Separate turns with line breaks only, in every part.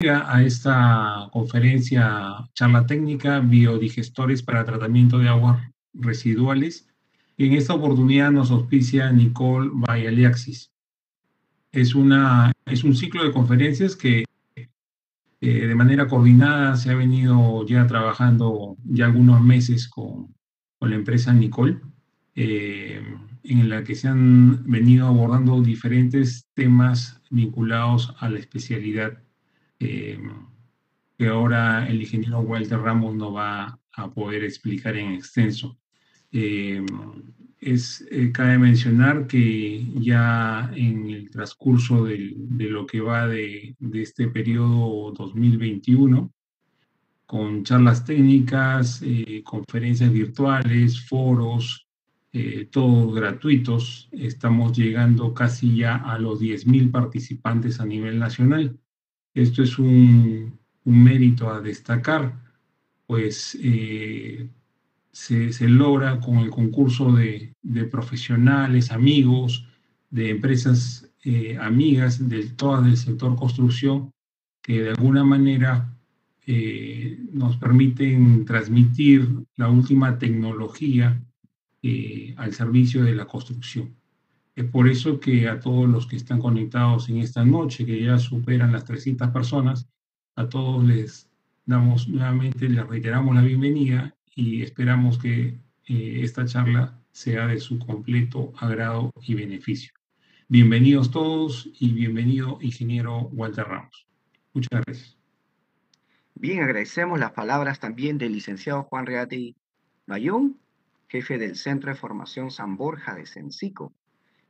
A esta conferencia, charla técnica, biodigestores para tratamiento de aguas residuales. En esta oportunidad nos auspicia Nicole Vallaliaxis. Es un ciclo de conferencias que de manera coordinada se ha venido ya trabajando ya algunos meses con la empresa Nicole, en la que se han venido abordando diferentes temas vinculados a la especialidad que ahora el ingeniero Walter Ramos nos va a poder explicar en extenso. Cabe mencionar que ya en el transcurso de lo que va de este periodo 2021, con charlas técnicas, conferencias virtuales, foros, todos gratuitos, estamos llegando casi ya a los 10.000 participantes a nivel nacional. Esto es un mérito a destacar, pues se logra con el concurso de profesionales, amigos, de empresas amigas, todas del sector construcción, que de alguna manera nos permiten transmitir la última tecnología al servicio de la construcción. Es por eso que a todos los que están conectados en esta noche, que ya superan las 300 personas, a todos les damos nuevamente, les reiteramos la bienvenida y esperamos que esta charla sea de su completo agrado y beneficio. Bienvenidos todos y bienvenido, ingeniero Walter Ramos. Muchas gracias.
Bien, agradecemos las palabras también del licenciado Juan Reate Bayón, jefe del Centro de Formación San Borja de Cencico.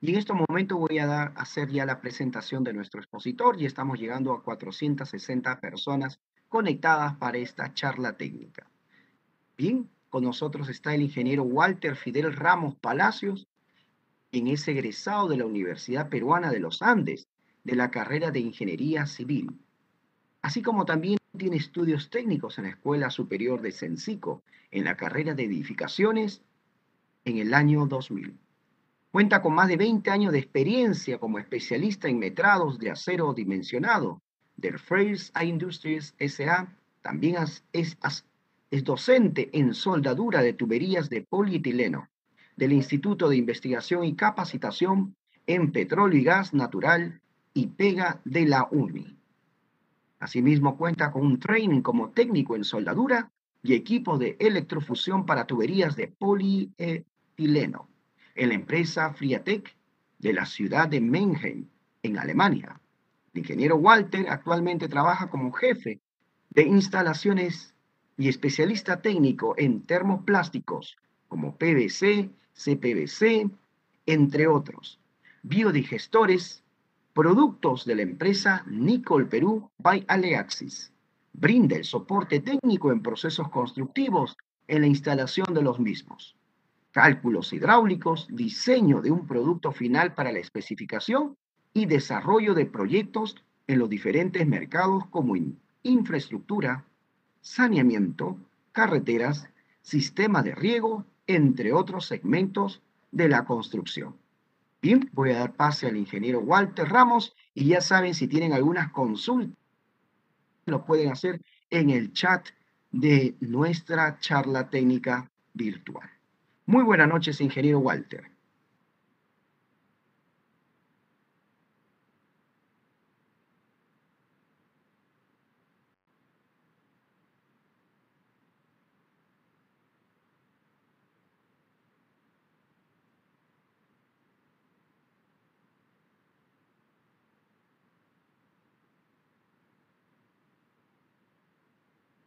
Y en este momento voy a hacer ya la presentación de nuestro expositor y estamos llegando a 460 personas conectadas para esta charla técnica. Bien, con nosotros está el ingeniero Walter Fidel Ramos Palacios, quien es egresado de la Universidad Peruana de los Andes, de la carrera de Ingeniería Civil, así como también tiene estudios técnicos en la Escuela Superior de Cencico, en la carrera de Edificaciones, en el año 2000. Cuenta con más de 20 años de experiencia como especialista en metrados de acero dimensionado del Freyrs Industries S.A. También es docente en soldadura de tuberías de polietileno del Instituto de Investigación y Capacitación en Petróleo y Gas Natural y Pega de la UNI. Asimismo cuenta con un training como técnico en soldadura y equipo de electrofusión para tuberías de polietileno en la empresa Friatec de la ciudad de Mannheim, en Alemania. El ingeniero Walter actualmente trabaja como jefe de instalaciones y especialista técnico en termoplásticos como PVC, CPVC, entre otros, biodigestores, productos de la empresa Nicole Perú by Aleaxis. Brinda el soporte técnico en procesos constructivos en la instalación de los mismos. Cálculos hidráulicos, diseño de un producto final para la especificación y desarrollo de proyectos en los diferentes mercados como infraestructura, saneamiento, carreteras, sistema de riego, entre otros segmentos de la construcción. Bien, voy a dar pase al ingeniero Walter Ramos y ya saben, si tienen algunas consultas, lo pueden hacer en el chat de nuestra charla técnica virtual. Muy buenas noches, ingeniero Walter.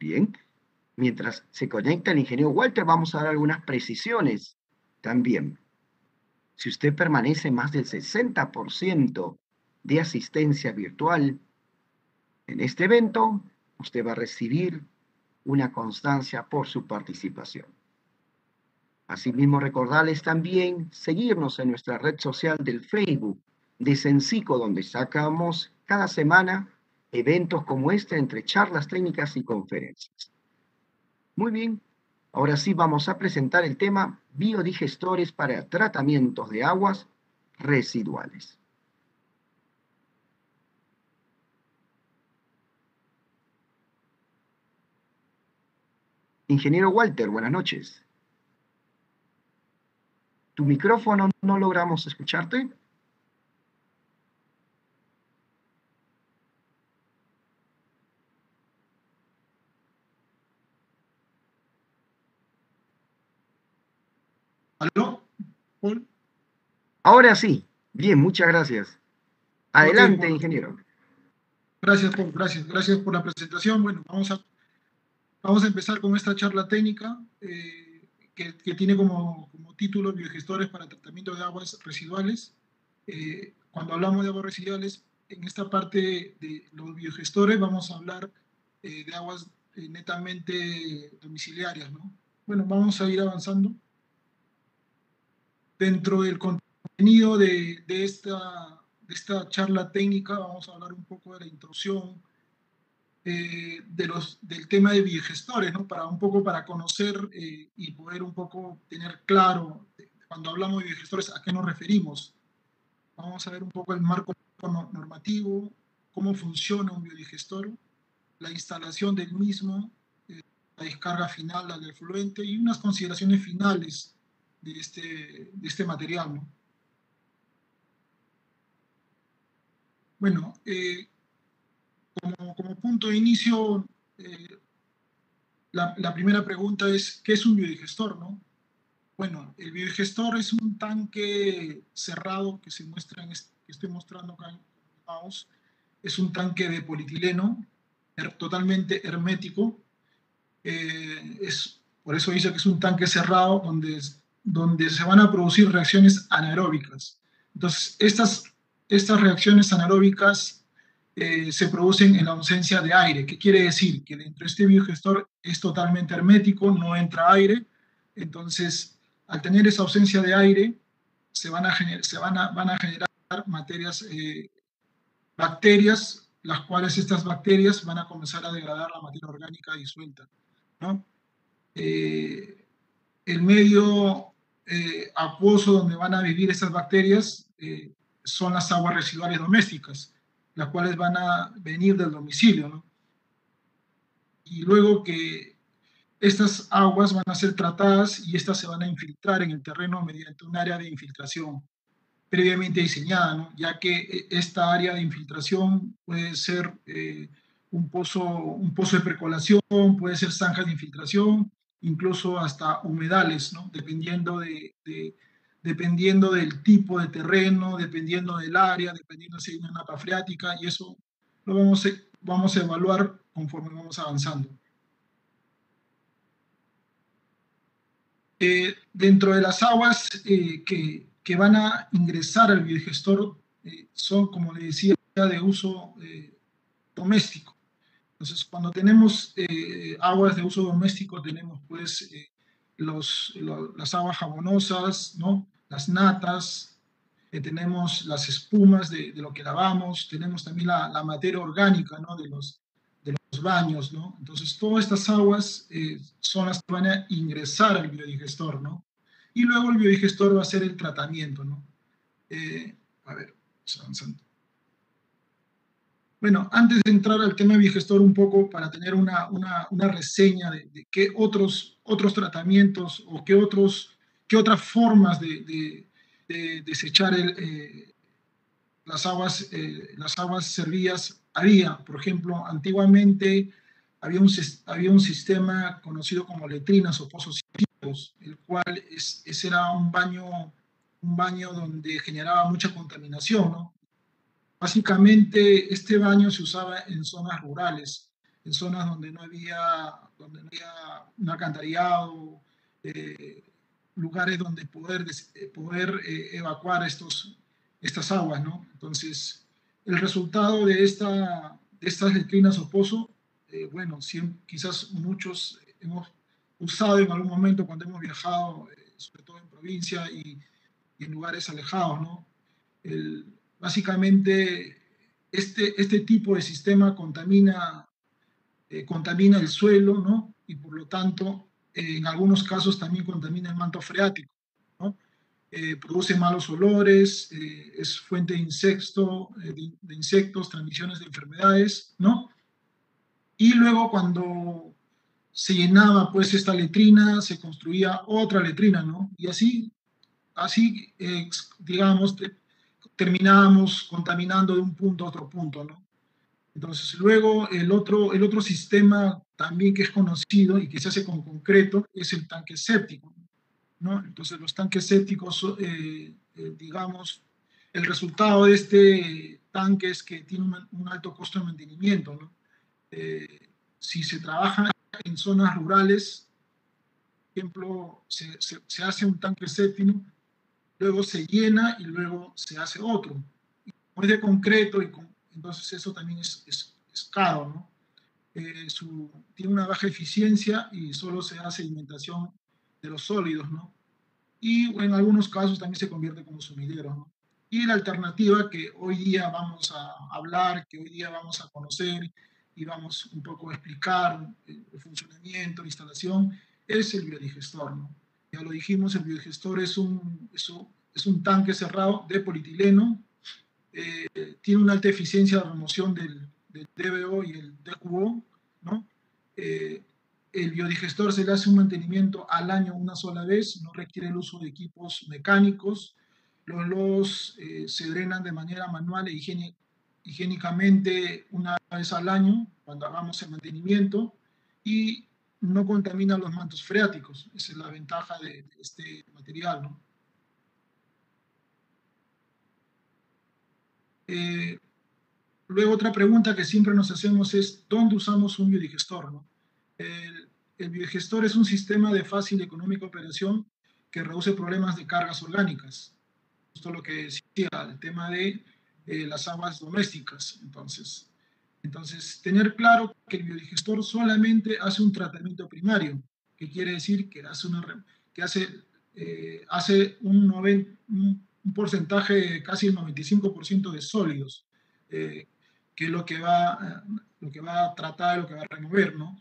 Bien, mientras se conecta el ingeniero Walter, vamos a dar algunas precisiones también. Si usted permanece más del 60% de asistencia virtual en este evento, usted va a recibir una constancia por su participación. Asimismo, recordarles también seguirnos en nuestra red social del Facebook de Cencico, donde sacamos cada semana eventos como este entre charlas técnicas y conferencias. Muy bien, ahora sí vamos a presentar el tema biodigestores para tratamientos de aguas residuales. Ingeniero Walter, buenas noches. Tu micrófono no logramos escucharte.
¿Aló? ¿Paul?
Ahora sí. Bien, muchas gracias. Adelante,
bueno,
ingeniero.
Gracias, Paul, gracias por la presentación. Bueno, vamos a empezar con esta charla técnica que tiene como título Biogestores para tratamiento de aguas residuales. Cuando hablamos de aguas residuales, en esta parte de los biogestores vamos a hablar de aguas netamente domiciliarias, ¿no? Bueno, vamos a ir avanzando. Dentro del contenido de esta charla técnica vamos a hablar un poco de la introducción del tema de biogestores, ¿no? Para conocer y poder un poco tener claro cuando hablamos de biogestores a qué nos referimos. Vamos a ver un poco el marco normativo, cómo funciona un biodigestor, la instalación del mismo, la descarga final al efluente y unas consideraciones finales de este material, ¿no? Bueno, como punto de inicio, la primera pregunta es, ¿qué es un biodigestor, no? Bueno, el biodigestor es un tanque cerrado que se muestra que estoy mostrando acá en el mouse. Es un tanque de polietileno totalmente hermético. Por eso dice que es un tanque cerrado donde se van a producir reacciones anaeróbicas. Entonces, estas reacciones anaeróbicas se producen en la ausencia de aire. ¿Qué quiere decir? Que dentro de este biogestor es totalmente hermético, no entra aire. Entonces, al tener esa ausencia de aire, van a generar materias, bacterias, las cuales estas bacterias van a comenzar a degradar la materia orgánica disuelta, ¿no? El medio acuoso donde van a vivir estas bacterias son las aguas residuales domésticas, las cuales van a venir del domicilio, ¿no? Y luego que estas aguas van a ser tratadas y estas se van a infiltrar en el terreno mediante un área de infiltración previamente diseñada, ¿no? Ya que esta área de infiltración puede ser un pozo de percolación, puede ser zanjas de infiltración, incluso hasta humedales, ¿no? Dependiendo del tipo de terreno, dependiendo del área, dependiendo si hay una napa freática, y eso lo vamos a evaluar conforme vamos avanzando. Dentro de las aguas que van a ingresar al biodigestor son, como le decía, de uso doméstico. Entonces, cuando tenemos aguas de uso doméstico, tenemos pues las aguas jabonosas, ¿no? Las natas, tenemos las espumas de lo que lavamos, tenemos también la materia orgánica, ¿no? De los baños, ¿no? Entonces, todas estas aguas son las que van a ingresar al biodigestor, ¿no? Y luego el biodigestor va a hacer el tratamiento, ¿no? A ver, avanzando. Bueno, antes de entrar al tema de biodigestor un poco, para tener una reseña de qué otros tratamientos o qué otras formas de desechar las aguas servidas había. Por ejemplo, antiguamente había un sistema conocido como letrinas o pozos sépticos, el cual ese era un baño donde generaba mucha contaminación, ¿no? Básicamente, este baño se usaba en zonas rurales, en zonas donde no había un alcantarillado, lugares donde poder evacuar estas aguas, ¿no? Entonces, el resultado de estas letrinas o pozos, bueno, quizás muchos hemos usado en algún momento cuando hemos viajado, sobre todo en provincia y en lugares alejados, ¿no? Básicamente, este tipo de sistema contamina el suelo, ¿no? Y por lo tanto, en algunos casos también contamina el manto freático, ¿no? Produce malos olores, es fuente de insectos, transmisiones de enfermedades, ¿no? Y luego cuando se llenaba pues esta letrina, se construía otra letrina, ¿no? Y así digamos, terminábamos contaminando de un punto a otro punto, ¿no? Entonces, luego el otro sistema también que es conocido y que se hace con concreto es el tanque séptico, ¿no? Entonces, los tanques sépticos, digamos, el resultado de este tanque es que tiene un alto costo de mantenimiento, ¿no? Si se trabaja en zonas rurales, por ejemplo, se hace un tanque séptico, luego se llena y luego se hace otro. Como es de concreto, entonces eso también es caro, ¿no? Tiene una baja eficiencia y solo se hace alimentación de los sólidos, ¿no? Y en algunos casos también se convierte como sumidero, ¿no? Y la alternativa que hoy día vamos a hablar, que hoy día vamos a conocer y vamos un poco a explicar el funcionamiento, la instalación, es el biodigestor, ¿no? Ya lo dijimos, el biodigestor es un tanque cerrado de polietileno, tiene una alta eficiencia de remoción del DBO y el DQO, ¿no? El biodigestor se le hace un mantenimiento al año una sola vez, no requiere el uso de equipos mecánicos, los lodos se drenan de manera manual e higiénicamente una vez al año cuando hagamos el mantenimiento y no contamina los mantos freáticos. Esa es la ventaja de este material, ¿no? Luego otra pregunta que siempre nos hacemos es ¿dónde usamos un biodigestor, ¿no? El biodigestor es un sistema de fácil y económica operación que reduce problemas de cargas orgánicas. Esto es lo que decía, el tema de las aguas domésticas. Entonces, tener claro que el biodigestor solamente hace un tratamiento primario, que quiere decir que hace un porcentaje de casi el 95% de sólidos, que es lo que va a tratar, lo que va a remover, ¿no?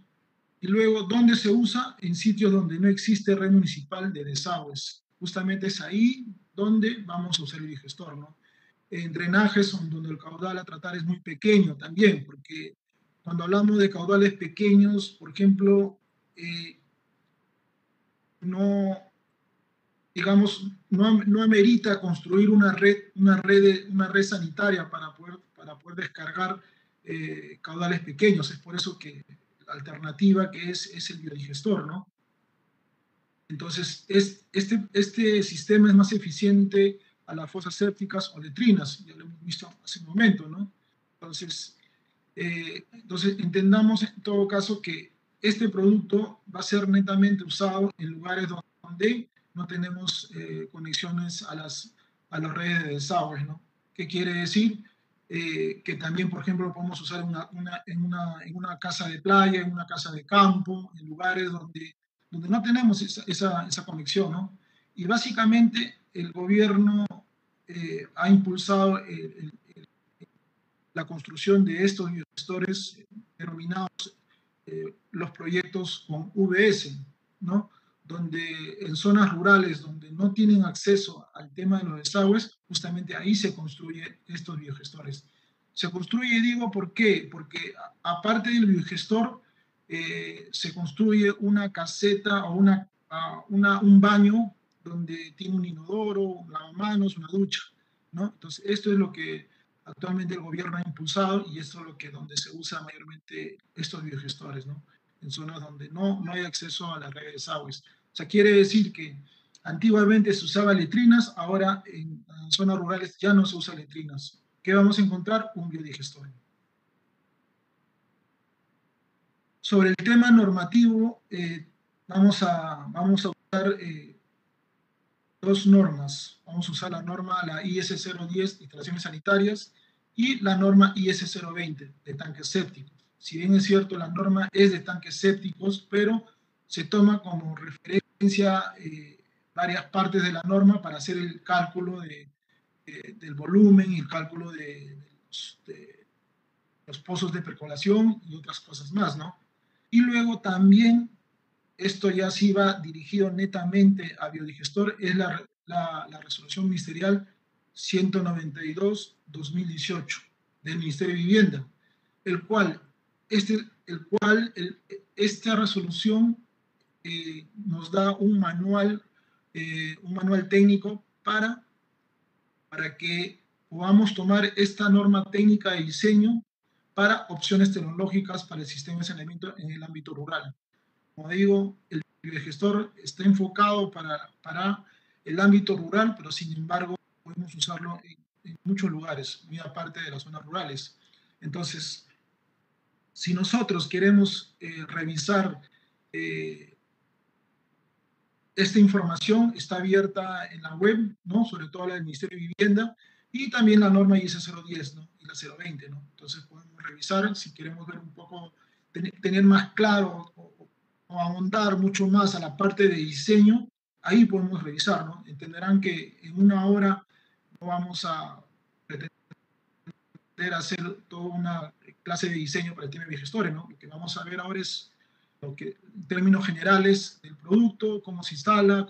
Y luego, ¿dónde se usa? En sitios donde no existe red municipal de desagües. Justamente es ahí donde vamos a usar el biodigestor, ¿no? En drenajes donde el caudal a tratar es muy pequeño también, porque cuando hablamos de caudales pequeños, por ejemplo, no, digamos, no amerita construir una red sanitaria para poder descargar caudales pequeños. Es por eso que la alternativa que es el biodigestor, ¿no? Entonces, este sistema es más eficiente a las fosas sépticas o letrinas, ya lo hemos visto hace un momento, ¿no? Entonces, entendamos en todo caso que este producto va a ser netamente usado en lugares donde no tenemos conexiones a las redes de desagües, ¿no? ¿Qué quiere decir? Que también, por ejemplo, lo podemos usar en una casa de playa, en una casa de campo, en lugares donde no tenemos esa conexión, ¿no? Y básicamente el gobierno ha impulsado la construcción de estos biogestores denominados los proyectos con VS, ¿no? Donde en zonas rurales donde no tienen acceso al tema de los desagües, justamente ahí se construyen estos biogestores. Se construye, digo, ¿por qué? Porque aparte del biogestor, se construye una caseta o un baño donde tiene un inodoro, un lavamanos, una ducha, ¿no? Entonces, esto es lo que actualmente el gobierno ha impulsado y esto es donde se usa mayormente estos biogestores, ¿no? En zonas donde no hay acceso a la red de desagües. O sea, quiere decir que antiguamente se usaba letrinas, ahora en zonas rurales ya no se usa letrinas. ¿Qué vamos a encontrar? Un biodigestor. Sobre el tema normativo, vamos a usar dos normas. Vamos a usar la norma, la IS 010, de instalaciones sanitarias, y la norma IS 020, de tanques sépticos. Si bien es cierto, la norma es de tanques sépticos, pero se toma como referencia varias partes de la norma para hacer el cálculo del volumen y el cálculo de los pozos de percolación y otras cosas más, ¿no? Y luego también, esto ya sí va dirigido netamente a biodigestor, es la resolución ministerial 192-2018 del Ministerio de Vivienda, el cual esta resolución nos da un manual técnico para que podamos tomar esta norma técnica de diseño para opciones tecnológicas para el sistema de saneamiento en el ámbito rural. Como digo, el biogestor está enfocado para el ámbito rural, pero sin embargo podemos usarlo en muchos lugares, muy aparte de las zonas rurales. Entonces, si nosotros queremos revisar esta información, está abierta en la web, ¿no? Sobre todo la del Ministerio de Vivienda, y también la norma IS 010, ¿no? Y la 020, ¿no? Entonces podemos revisar si queremos ver un poco, tener más claro o ahondar mucho más a la parte de diseño, ahí podemos revisar, ¿no? Entenderán que en una hora no vamos a pretender hacer toda una clase de diseño para el tema de biogestores, ¿no? Lo que vamos a ver ahora es en términos generales del producto, cómo se instala,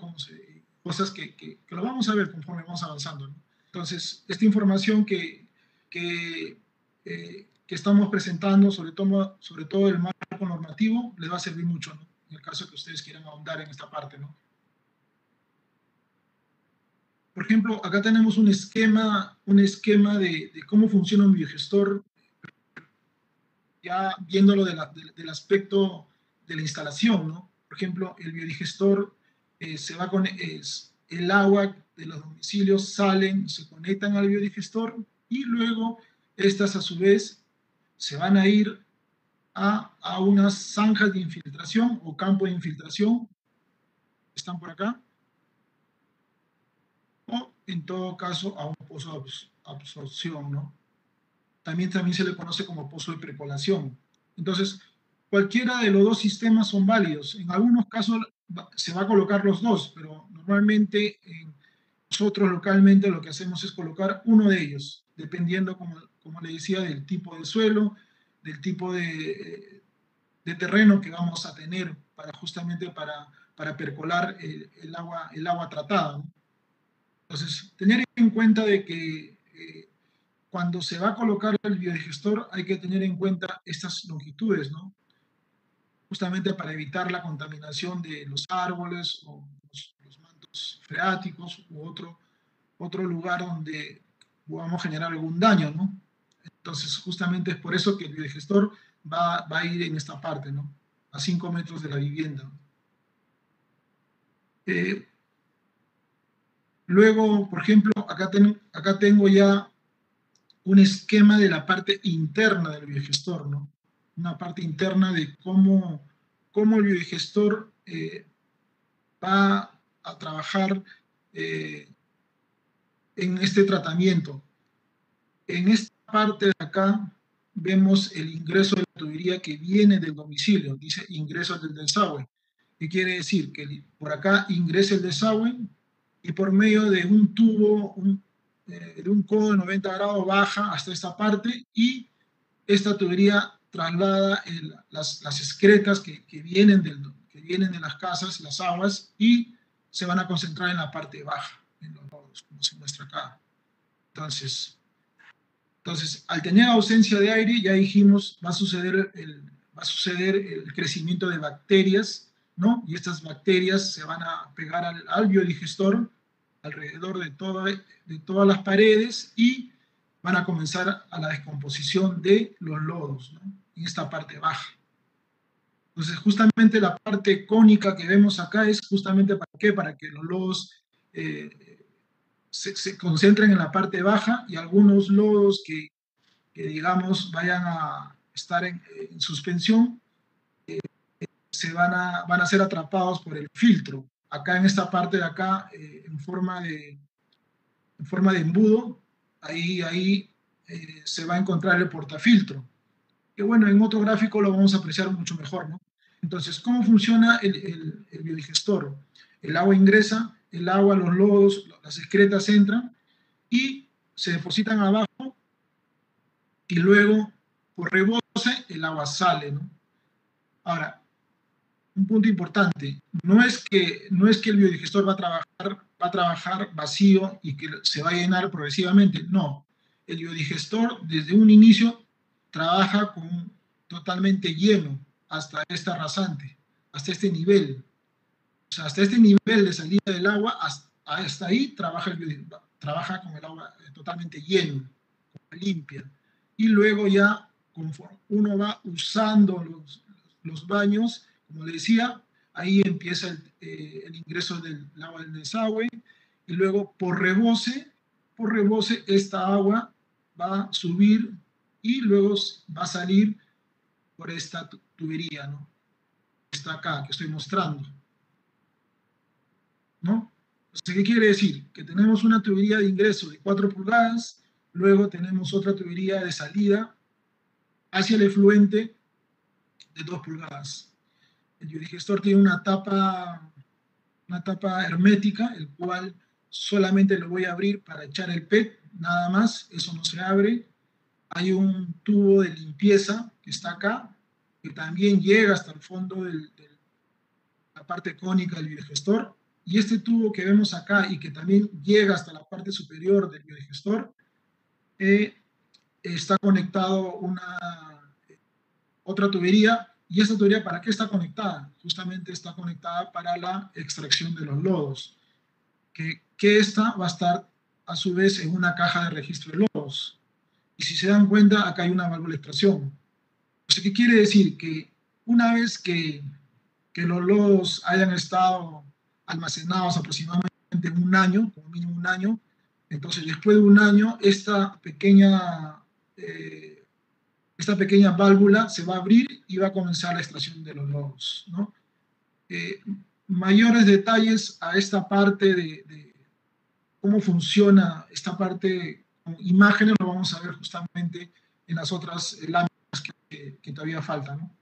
cosas que lo vamos a ver conforme vamos avanzando, ¿no? Entonces, esta información que estamos presentando, sobre todo el marco normativo, les va a servir mucho, ¿no? En el caso que ustedes quieran ahondar en esta parte, ¿no? Por ejemplo, acá tenemos un esquema de cómo funciona un biogestor, ya viéndolo del aspecto de la instalación, ¿no? Por ejemplo, el biodigestor se va con el agua de los domicilios, salen, se conectan al biodigestor y luego estas a su vez se van a ir a unas zanjas de infiltración o campo de infiltración, están por acá, o en todo caso a un pozo de absorción, ¿no? También se le conoce como pozo de percolación. Entonces, cualquiera de los dos sistemas son válidos. En algunos casos se va a colocar los dos, pero normalmente nosotros localmente lo que hacemos es colocar uno de ellos, dependiendo, como le decía, del tipo de suelo, del tipo de terreno que vamos a tener justamente para percolar el agua tratada, ¿no? Entonces, tener en cuenta de que cuando se va a colocar el biodigestor hay que tener en cuenta estas longitudes, ¿no? Justamente para evitar la contaminación de los árboles o los mantos freáticos u otro lugar donde podamos generar algún daño, ¿no? Entonces, justamente es por eso que el biodigestor va a ir en esta parte, ¿no? A 5 metros de la vivienda. Luego, por ejemplo, acá tengo ya un esquema de la parte interna del biodigestor, ¿no? Una parte interna de cómo el biodigestor va a trabajar en este tratamiento. En esta parte de acá vemos el ingreso de la tubería que viene del domicilio, dice ingreso del desagüe. ¿Qué quiere decir? Que por acá ingresa el desagüe y por medio de un tubo, de un codo de 90 grados baja hasta esta parte y esta tubería traslada las excretas que vienen de las casas, las aguas, y se van a concentrar en la parte baja, en los nodos, como se muestra acá. Entonces, al tener ausencia de aire, ya dijimos, va a suceder el crecimiento de bacterias, ¿no? Y estas bacterias se van a pegar al biodigestor alrededor de todas las paredes y van a comenzar a la descomposición de los lodos, ¿no? En esta parte baja. Entonces, justamente la parte cónica que vemos acá es justamente ¿para qué? Para que los lodos se concentren en la parte baja y algunos lodos que digamos, vayan a estar en suspensión, van a ser atrapados por el filtro. Acá en esta parte de acá, en forma de embudo, ahí se va a encontrar el portafiltro. Que bueno, en otro gráfico lo vamos a apreciar mucho mejor, ¿no? Entonces, ¿cómo funciona el biodigestor? El agua ingresa, los lodos, las excretas entran y se depositan abajo y luego, por rebote, el agua sale, ¿no? Ahora, un punto importante, no es que el biodigestor va a trabajar vacío y que se va a llenar progresivamente, no. El biodigestor, desde un inicio, trabaja totalmente lleno, hasta esta rasante, hasta este nivel. O sea, hasta este nivel de salida del agua, hasta ahí trabaja con el agua totalmente lleno, limpia. Y luego ya, conforme uno va usando los baños, como le decía, ahí empieza el ingreso del agua del desagüe, y luego por rebose, esta agua va a subir y luego va a salir por esta tubería, ¿no? Está acá, que estoy mostrando, ¿no? O sea, ¿qué quiere decir? Que tenemos una tubería de ingreso de 4 pulgadas, luego tenemos otra tubería de salida hacia el efluente de 2 pulgadas. El biodigestor tiene una tapa hermética, el cual solamente lo voy a abrir para echar el PET, nada más, eso no se abre. Hay un tubo de limpieza que está acá, que también llega hasta el fondo de la parte cónica del biodigestor, y este tubo que vemos acá y que también llega hasta la parte superior del biodigestor, está conectado otra tubería. ¿Y esta tubería para qué está conectada? Justamente está conectada para la extracción de los lodos, que esta va a estar a su vez en una caja de registro de lodos. Y si se dan cuenta, acá hay una válvula de extracción. O sea, ¿qué quiere decir? Que una vez que los lodos hayan estado almacenados aproximadamente un año, como mínimo un año, entonces después de un año, esta pequeña válvula se va a abrir y va a comenzar la extracción de los lodos, ¿no? Mayores detalles a esta parte de cómo funciona esta parte con imágenes lo vamos a ver justamente en las otras láminas que todavía faltan, ¿no?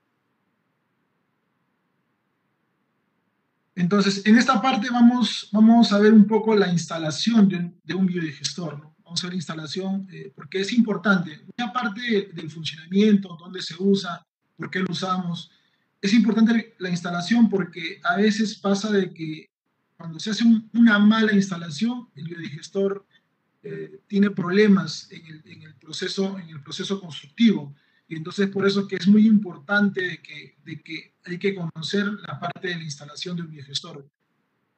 Entonces, en esta parte vamos a ver un poco la instalación de un biodigestor, ¿no? Vamos a ver la instalación, porque es importante. Una parte del funcionamiento, dónde se usa, por qué lo usamos. Es importante la instalación porque a veces pasa de que cuando se hace una mala instalación, el biodigestor tiene problemas en el proceso constructivo. Y entonces por eso que es muy importante de que hay que conocer la parte de la instalación de un biodigestor.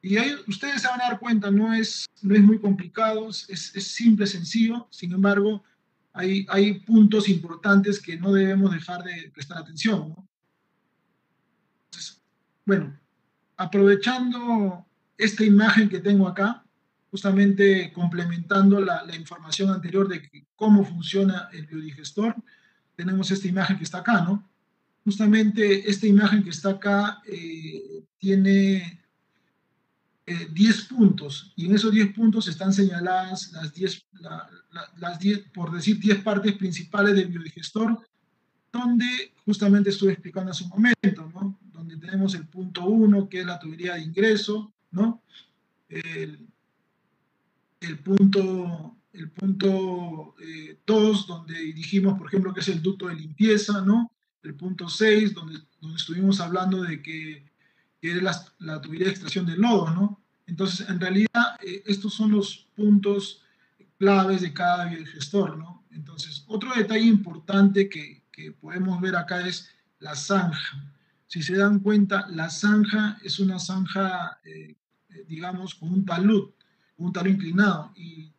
Y ahí ustedes se van a dar cuenta, no es muy complicado, es simple, sencillo. Sin embargo, hay puntos importantes que no debemos dejar de prestar atención, ¿no? Entonces, bueno, aprovechando esta imagen que tengo acá, justamente complementando la información anterior de cómo funciona el biodigestor, tenemos esta imagen que está acá, ¿no? Justamente esta imagen que está acá tiene 10 puntos, y en esos 10 puntos están señaladas las 10, por decir, 10 partes principales del biodigestor, donde justamente estuve explicando hace un momento, ¿no? Donde tenemos el punto 1, que es la tubería de ingreso, ¿no? El punto 2, donde dijimos, por ejemplo, que es el ducto de limpieza, ¿no? El punto 6, donde estuvimos hablando de que es la tubería de extracción de lodo, ¿no? Entonces, en realidad, estos son los puntos claves de cada biodigestor, ¿no? Entonces, otro detalle importante que podemos ver acá es la zanja. Si se dan cuenta, la zanja es una zanja, digamos, con un talud inclinado. Y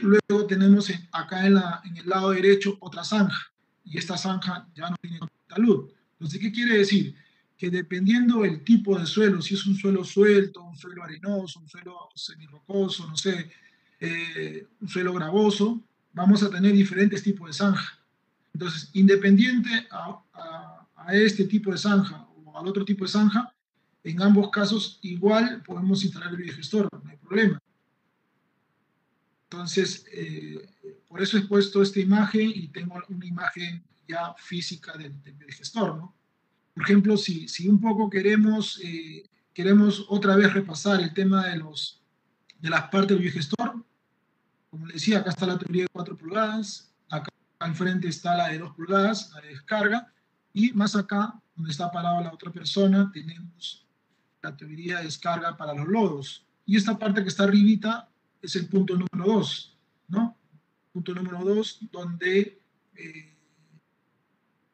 luego tenemos acá en el lado derecho otra zanja. Y esta zanja ya no tiene talud. Entonces, ¿qué quiere decir? Que dependiendo del tipo de suelo, si es un suelo suelto, un suelo arenoso, un suelo semirrocoso, no sé, un suelo gravoso, vamos a tener diferentes tipos de zanja. Entonces, independiente a este tipo de zanja o al otro tipo de zanja, en ambos casos igual podemos instalar el biodigestor, no hay problema. Entonces, por eso he puesto esta imagen y tengo una imagen ya física del biodigestor, ¿no? Por ejemplo, si un poco queremos otra vez repasar el tema de las partes del biogestor, como les decía, acá está la tubería de 4 pulgadas, acá al frente está la de 2 pulgadas, la de descarga, y más acá, donde está parada la otra persona, tenemos la tubería de descarga para los lodos. Y esta parte que está arribita es el punto número 2, ¿no? Punto número 2, donde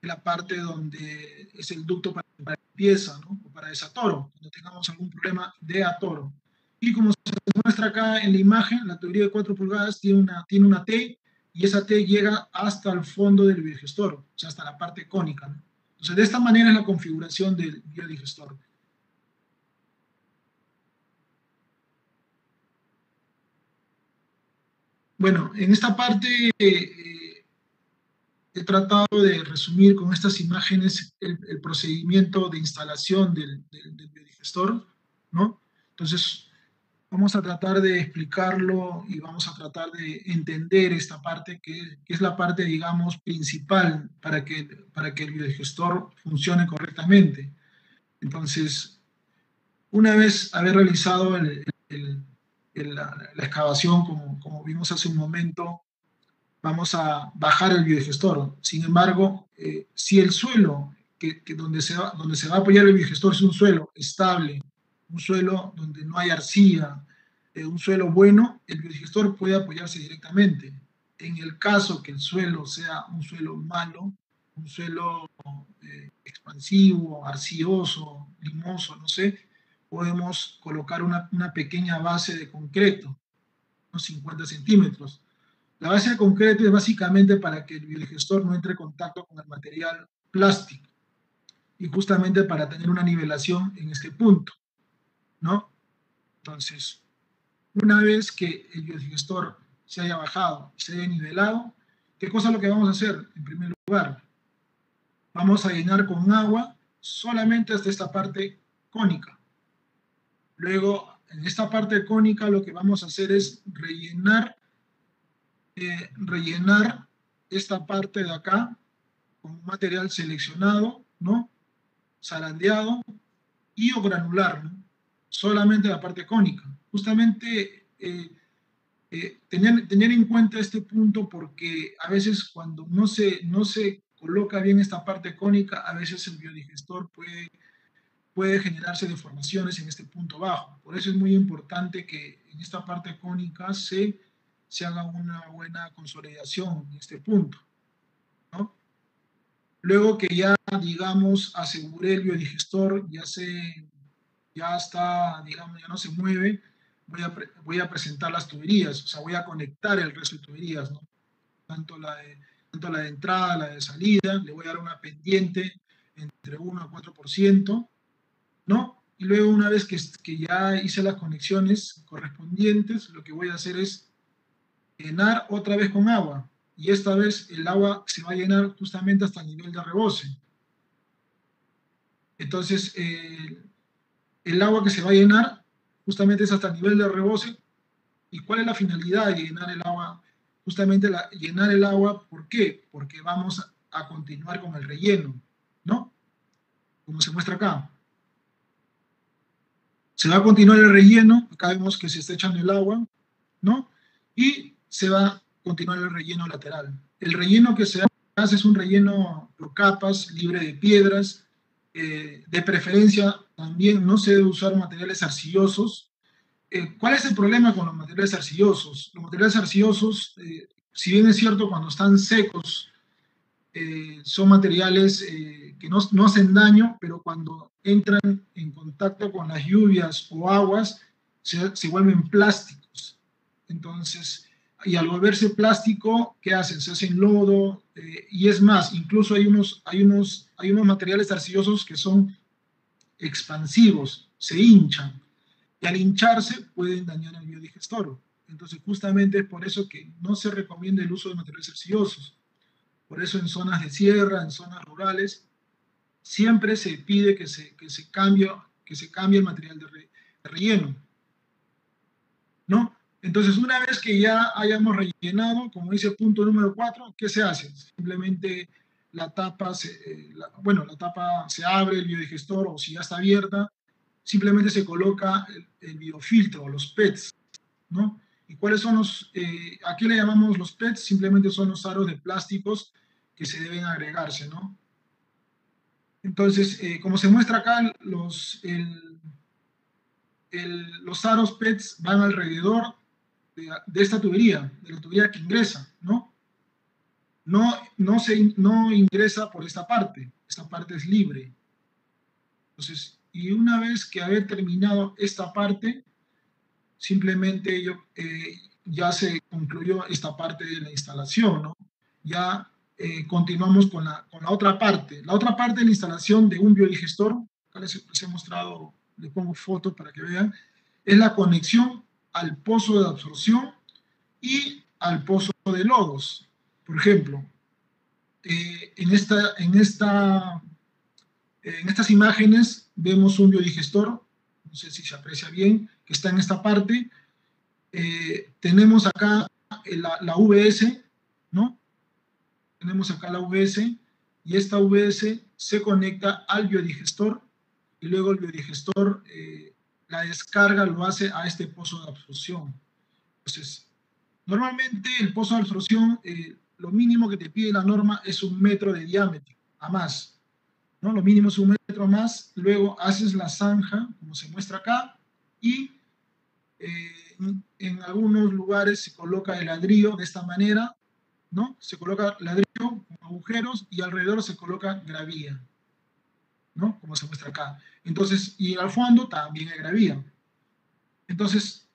la parte donde es el ducto para limpieza, ¿no? O para desatoro, cuando tengamos algún problema de atoro. Y como se muestra acá en la imagen, la tubería de 4 pulgadas tiene una T, y esa T llega hasta el fondo del biodigestor, o sea, hasta la parte cónica, ¿no? Entonces, de esta manera es la configuración del biodigestor. Bueno, en esta parte he tratado de resumir con estas imágenes el procedimiento de instalación del biodigestor, ¿no? Entonces, vamos a tratar de explicarlo y vamos a tratar de entender esta parte que es la parte, digamos, principal para que el biodigestor funcione correctamente. Entonces, una vez haber realizado la excavación, como vimos hace un momento, vamos a bajar el biodigestor. Sin embargo, si el suelo donde se va a apoyar el biodigestor es un suelo estable, un suelo donde no hay arcilla, un suelo bueno, el biodigestor puede apoyarse directamente. En el caso que el suelo sea un suelo malo, un suelo expansivo, arcilloso, limoso, no sé, podemos colocar una pequeña base de concreto, unos 50 centímetros. La base de concreto es básicamente para que el biodigestor no entre en contacto con el material plástico y justamente para tener una nivelación en este punto, ¿no? Entonces, una vez que el biodigestor se haya bajado y se haya nivelado, ¿qué cosa es lo que vamos a hacer? En primer lugar, vamos a llenar con agua solamente hasta esta parte cónica. Luego, en esta parte cónica lo que vamos a hacer es rellenar esta parte de acá con un material seleccionado, ¿no? Zarandeado y o granular, ¿no? Solamente la parte cónica. Justamente tener en cuenta este punto porque a veces cuando no se coloca bien esta parte cónica, a veces el biodigestor puede generarse deformaciones en este punto bajo. Por eso es muy importante que en esta parte cónica se haga una buena consolidación en este punto, ¿no? Luego que ya, digamos, aseguré el biodigestor, ya está, digamos, ya no se mueve, voy a presentar las tuberías, o sea, voy a conectar el resto de tuberías, ¿no? Tanto la de entrada, la de salida, le voy a dar una pendiente entre 1 a 4%, ¿no? Y luego, una vez que ya hice las conexiones correspondientes, lo que voy a hacer es llenar otra vez con agua. Y esta vez el agua se va a llenar justamente hasta el nivel de rebose. Entonces, el agua que se va a llenar justamente es hasta el nivel de rebose. ¿Y cuál es la finalidad de llenar el agua? Justamente llenar el agua, ¿por qué? Porque vamos a continuar con el relleno, ¿no? Como se muestra acá. Se va a continuar el relleno, acá vemos que se está echando el agua, ¿no? Y se va a continuar el relleno lateral. El relleno que se hace es un relleno por capas, libre de piedras, de preferencia también no se debe usar materiales arcillosos. ¿Cuál es el problema con los materiales arcillosos? Los materiales arcillosos, si bien es cierto cuando están secos, son materiales que no hacen daño, pero cuando entran en contacto con las lluvias o aguas, se vuelven plásticos. Entonces, y al volverse plástico, ¿qué hacen? Se hacen lodo, y es más, incluso hay unos materiales arcillosos que son expansivos, se hinchan, y al hincharse pueden dañar el biodigestor. Entonces, justamente es por eso que no se recomienda el uso de materiales arcillosos. Por eso en zonas de sierra, en zonas rurales, siempre se pide que se cambie el material de relleno, ¿no? Entonces, una vez que ya hayamos rellenado, como dice el punto número 4, ¿qué se hace? Simplemente la tapa se abre, el biodigestor, o si ya está abierta, simplemente se coloca el biofiltro, o los PETs, ¿no? ¿Y cuáles son a qué le llamamos los PETs? Simplemente son los aros de plásticos que se deben agregarse, ¿no? Entonces, como se muestra acá, los aros PETs van alrededor de esta tubería, de la tubería que ingresa, ¿no? no ingresa por esta parte es libre. Entonces, y una vez que haber terminado esta parte, simplemente ya se concluyó esta parte de la instalación, ¿no? Ya continuamos con la otra parte. La otra parte de la instalación de un biodigestor, acá les he mostrado, le pongo fotos para que vean, es la conexión al pozo de absorción y al pozo de lodos. Por ejemplo, en estas imágenes vemos un biodigestor, no sé si se aprecia bien, que está en esta parte. Tenemos acá la VS, ¿no? Tenemos acá la VS, y esta VS se conecta al biodigestor, y luego el biodigestor, la descarga lo hace a este pozo de absorción. Entonces, normalmente el pozo de absorción, lo mínimo que te pide la norma es 1 metro de diámetro, a más, ¿no? Lo mínimo es 1 metro más, luego haces la zanja, como se muestra acá, y en algunos lugares se coloca el ladrillo de esta manera, ¿no? Se coloca ladrillo con agujeros y alrededor se coloca gravilla, ¿no? Como se muestra acá. Entonces, y al fondo también hay gravilla. Entonces,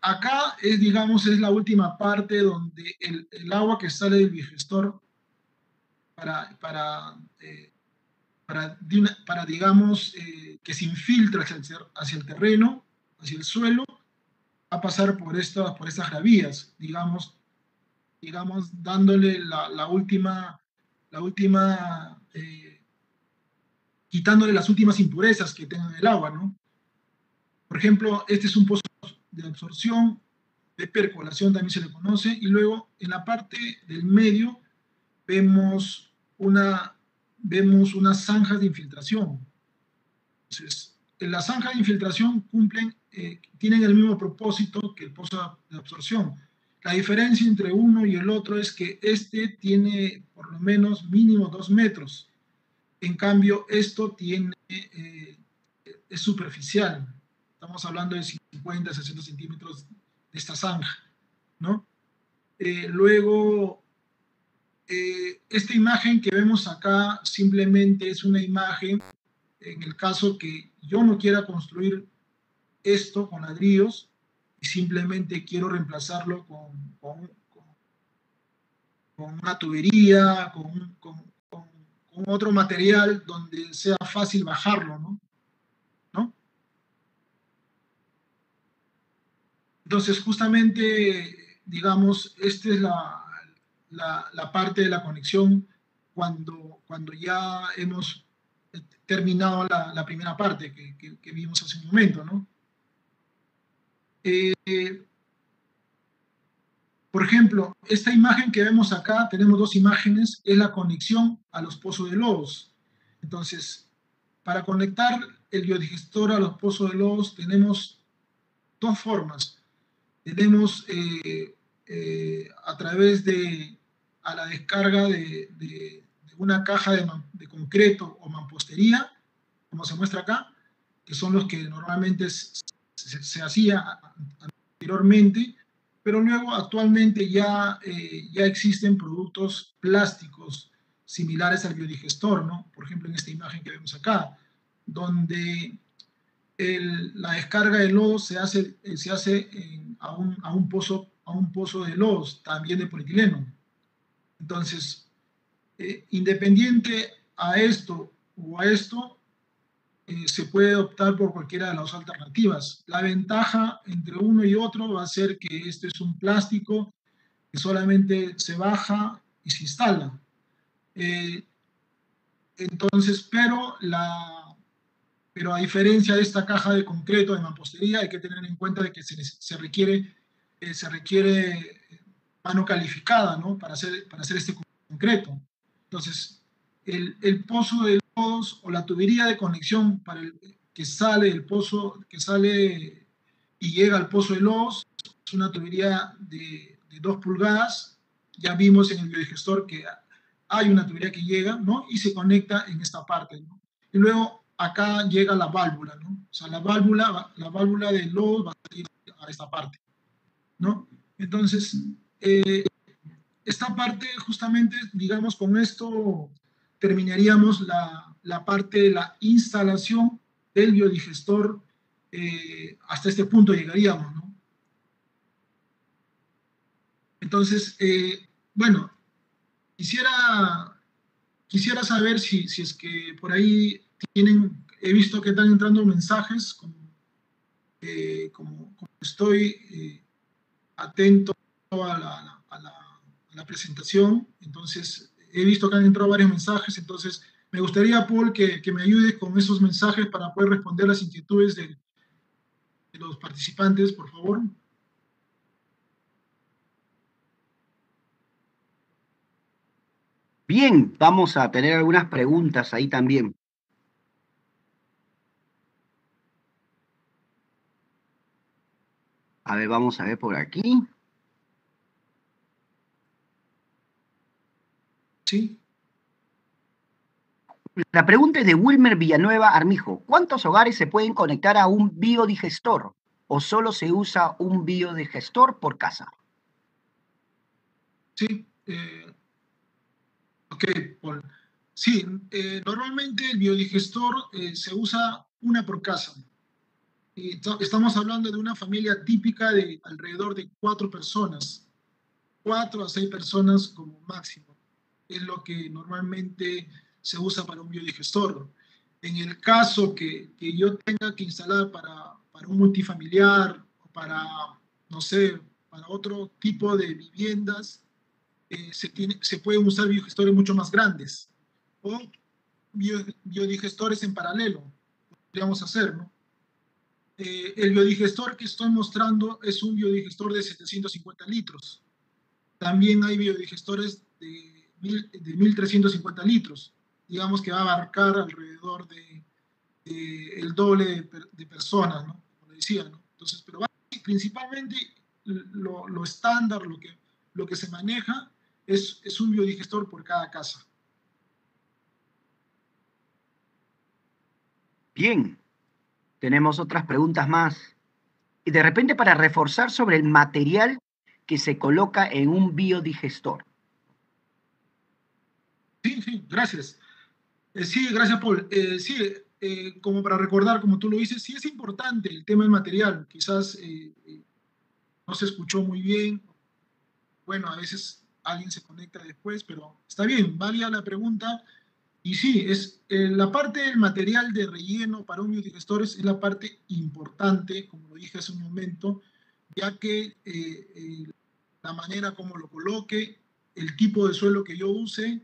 acá es, digamos, es la última parte donde el agua que sale del biodigestor para digamos, que se infiltra hacia el terreno, hacia el suelo, va a pasar por estas gravías, digamos, dándole la última, quitándole las últimas impurezas que tenga el agua, ¿no? Por ejemplo, este es un pozo de absorción, de percolación también se le conoce, y luego en la parte del medio vemos unas zanjas de infiltración. Entonces, las zanjas de infiltración tienen el mismo propósito que el pozo de absorción. La diferencia entre uno y el otro es que este tiene por lo menos mínimo 2 metros. En cambio, esto es superficial. Estamos hablando de 50, 60 centímetros de esta zanja, ¿no? Luego, esta imagen que vemos acá simplemente es una imagen en el caso que yo no quiera construir esto con ladrillos y simplemente quiero reemplazarlo con una tubería, con otro material donde sea fácil bajarlo, ¿no? Entonces, justamente, digamos, esta es la parte de la conexión cuando ya hemos terminado la primera parte que vimos hace un momento, ¿no? Por ejemplo, esta imagen que vemos acá, tenemos 2 imágenes, es la conexión a los pozos de lodos. Entonces, para conectar el biodigestor a los pozos de lodos tenemos 2 formas. Tenemos a través a la descarga de una caja de concreto o mampostería, como se muestra acá, que son los que normalmente se hacía anteriormente, pero luego actualmente ya existen productos plásticos similares al biodigestor, ¿no? Por ejemplo, en esta imagen que vemos acá, donde la descarga de lodos se hace a un pozo de lodos, también de polietileno. Entonces, independiente a esto o a esto, se puede optar por cualquiera de las 2 alternativas. La ventaja entre uno y otro va a ser que este es un plástico que solamente se baja y se instala. Entonces, pero a diferencia de esta caja de concreto de mampostería, hay que tener en cuenta de que se requiere mano calificada, ¿no? Para hacer este concreto. Entonces, el pozo de lodos o la tubería de conexión que sale del pozo, que sale y llega al pozo de lodos, es una tubería de 2 pulgadas. Ya vimos en el biodigestor que hay una tubería que llega, ¿no? Y se conecta en esta parte, ¿no? Y luego acá llega la válvula, ¿no? O sea, la válvula de lodos va a salir a esta parte, ¿no? Entonces, esta parte justamente, digamos, con esto terminaríamos la parte de la instalación del biodigestor. Hasta este punto llegaríamos, ¿no? Entonces, bueno, quisiera saber si es que por ahí he visto que están entrando mensajes, como estoy atento a la presentación, entonces he visto que han entrado varios mensajes, entonces me gustaría, Paul, que me ayudes con esos mensajes para poder responder las inquietudes de los participantes, por favor.
Bien, vamos a tener algunas preguntas ahí también. A ver, vamos a ver por aquí.
Sí.
La pregunta es de Wilmer Villanueva Armijo. ¿Cuántos hogares se pueden conectar a un biodigestor? ¿O solo se usa un biodigestor por casa?
Sí, ok, Paul. Sí, normalmente el biodigestor se usa una por casa. Y estamos hablando de una familia típica de alrededor de 4 personas, 4 a 6 personas como máximo. Es lo que normalmente se usa para un biodigestor. En el caso que yo tenga que instalar para un multifamiliar o para, no sé, para otro tipo de viviendas, se pueden usar biodigestores mucho más grandes o biodigestores en paralelo, podríamos hacer, ¿no? El biodigestor que estoy mostrando es un biodigestor de 750 litros. También hay biodigestores de 1.350 litros. Digamos que va a abarcar alrededor el doble de personas, ¿no? Como decía, ¿no? Entonces, pero principalmente lo estándar, lo que se maneja es un biodigestor por cada casa.
Bien, tenemos otras preguntas más. Y de repente para reforzar sobre el material que se coloca en un biodigestor.
Sí, gracias. Sí, gracias, Paul. Sí, como para recordar, como tú lo dices, sí es importante el tema del material. Quizás no se escuchó muy bien. Bueno, a veces alguien se conecta después, pero está bien, válida la pregunta. Y sí, es la parte del material de relleno para un biodigestor es la parte importante, como lo dije hace un momento, ya que la manera como lo coloque, el tipo de suelo que yo use,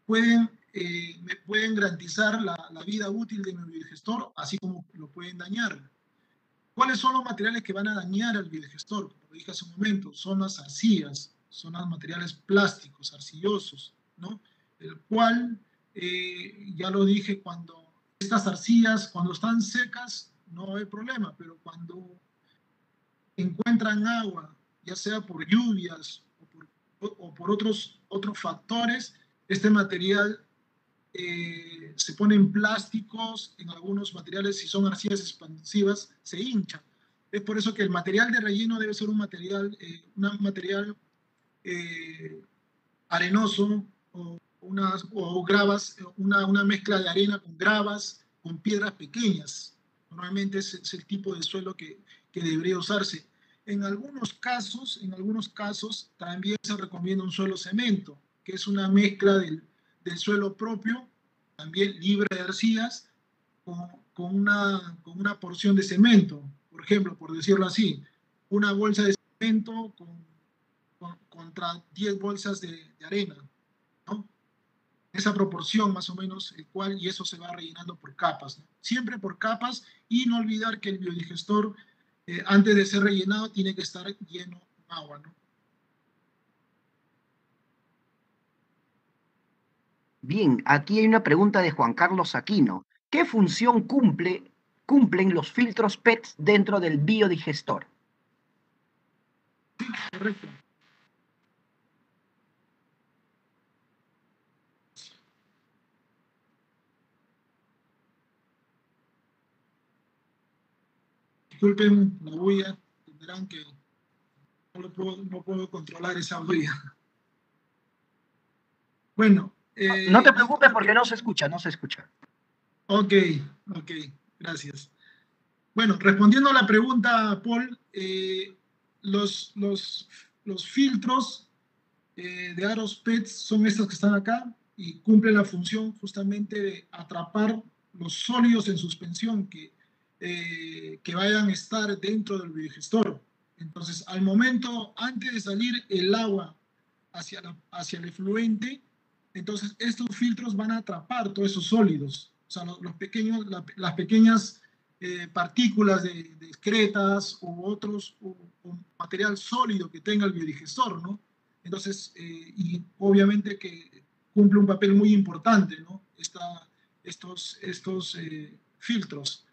me pueden garantizar la vida útil de mi biodigestor, así como lo pueden dañar. ¿Cuáles son los materiales que van a dañar al biodigestor? Como dije hace un momento, son las arcillas, son los materiales plásticos, arcillosos, ¿no? El cual, ya lo dije, cuando estas arcillas, cuando están secas, no hay problema, pero cuando encuentran agua, ya sea por lluvias o por otros factores, este material se ponen plásticos, en algunos materiales, si son arcillas expansivas, se hinchan. Es por eso que el material de relleno debe ser un material eh, arenoso o gravas, una mezcla de arena con gravas, con piedras pequeñas. Normalmente es el tipo de suelo que debería usarse. En algunos casos también se recomienda un suelo cemento, que es una mezcla del suelo propio, también libre de arcillas, con una porción de cemento. Por ejemplo, por decirlo así, una bolsa de cemento contra 10 bolsas de arena, ¿no? Esa proporción más o menos, y eso se va rellenando por capas, ¿no? Siempre por capas, y no olvidar que el biodigestor, antes de ser rellenado, tiene que estar lleno con agua, ¿no?
Bien, aquí hay una pregunta de Juan Carlos Aquino. ¿Qué función cumplen los filtros PET dentro del biodigestor?
Correcto. Disculpen la bulla, tendrán que no puedo controlar esa bulla. Bueno.
No te preocupes porque no se escucha, no se escucha.
Ok, gracias. Bueno, respondiendo a la pregunta, Paul, los filtros de Aros PET son estos que están acá y cumplen la función justamente de atrapar los sólidos en suspensión que vayan a estar dentro del biodigestor. Entonces, al momento, antes de salir el agua hacia el efluente, entonces estos filtros van a atrapar todos esos sólidos, o sea, las pequeñas partículas de excretas u otros o material sólido que tenga el biodigestor, ¿no? Entonces, y obviamente que cumple un papel muy importante, ¿no? Estos filtros.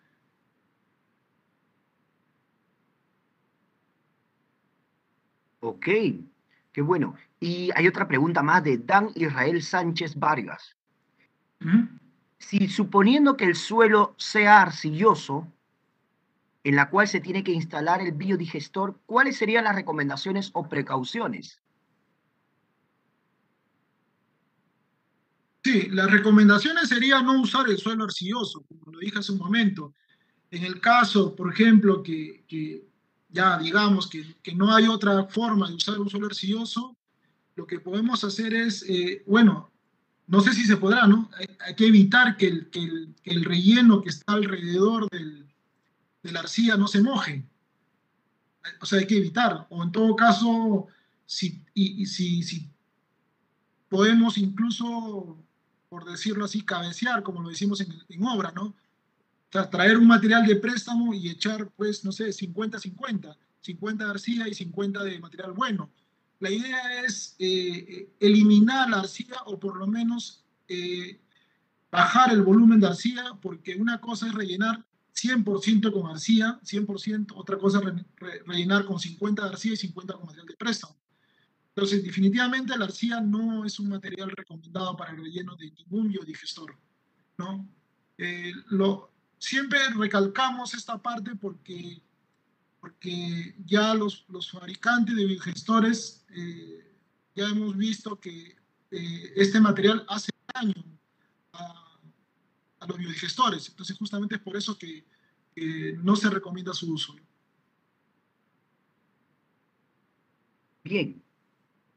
Ok, qué bueno. Y hay otra pregunta más de Dan Israel Sánchez Vargas. Si suponiendo que el suelo sea arcilloso, en la cual se tiene que instalar el biodigestor, ¿cuáles serían las recomendaciones o precauciones?
Sí, las recomendaciones serían no usar el suelo arcilloso, como lo dije hace un momento. En el caso, por ejemplo, que ya digamos que no hay otra forma de usar un suelo arcilloso, lo que podemos hacer es, bueno, no sé si se podrá, ¿no? Hay que evitar que el relleno que está alrededor de la arcilla no se moje. O sea, hay que evitar. O en todo caso, si podemos incluso, por decirlo así, cabecear, como lo decimos en obra, ¿no? O sea, traer un material de préstamo y echar, pues, no sé, 50-50, 50 de arcilla y 50 de material bueno. La idea es eliminar la arcilla o por lo menos bajar el volumen de arcilla, porque una cosa es rellenar 100% con arcilla, 100%, otra cosa es rellenar con 50 de arcilla y 50 con material de préstamo. Entonces, definitivamente la arcilla no es un material recomendado para el relleno de ningún biodigestor, ¿no? Siempre recalcamos esta parte porque ya los fabricantes de biodigestores ya hemos visto que este material hace daño a los biodigestores. Entonces, justamente es por eso que no se recomienda su uso.
Bien.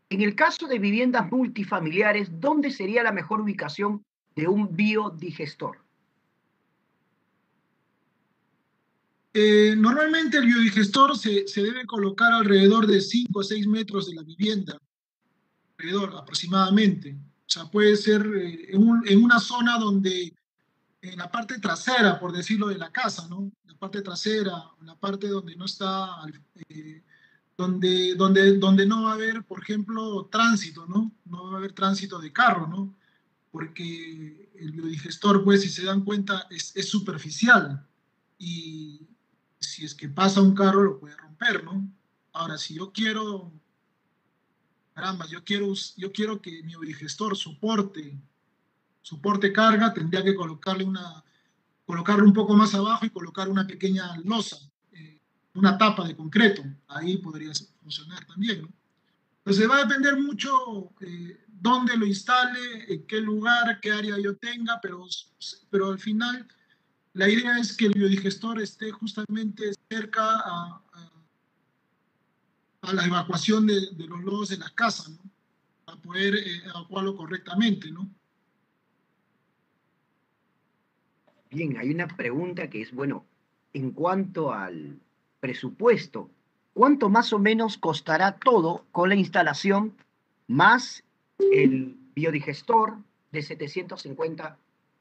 En el caso de viviendas multifamiliares, ¿dónde sería la mejor ubicación de un biodigestor?
Normalmente el biodigestor se debe colocar alrededor de 5 o 6 metros de la vivienda, alrededor aproximadamente. O sea, puede ser en una zona donde, en la parte trasera, por decirlo, de la casa, ¿no? La parte trasera, la parte donde no está, donde no va a haber, por ejemplo, tránsito, ¿no? No va a haber tránsito de carro, ¿no? Porque el biodigestor, pues, si se dan cuenta, es superficial y si es que pasa un carro lo puede romper, ¿no? Ahora, si yo quiero, caramba, yo quiero que mi biodigestor soporte carga, tendría que colocarlo un poco más abajo y colocar una pequeña losa, una tapa de concreto. Ahí podría funcionar también, ¿no? Entonces va a depender mucho dónde lo instale, en qué lugar, qué área yo tenga, pero al final la idea es que el biodigestor esté justamente cerca a la evacuación de los lodos de las casas, ¿no? Para poder evacuarlo correctamente, ¿no?
Bien, hay una pregunta que es, bueno, en cuanto al presupuesto, ¿cuánto más o menos costará todo con la instalación más el biodigestor de 750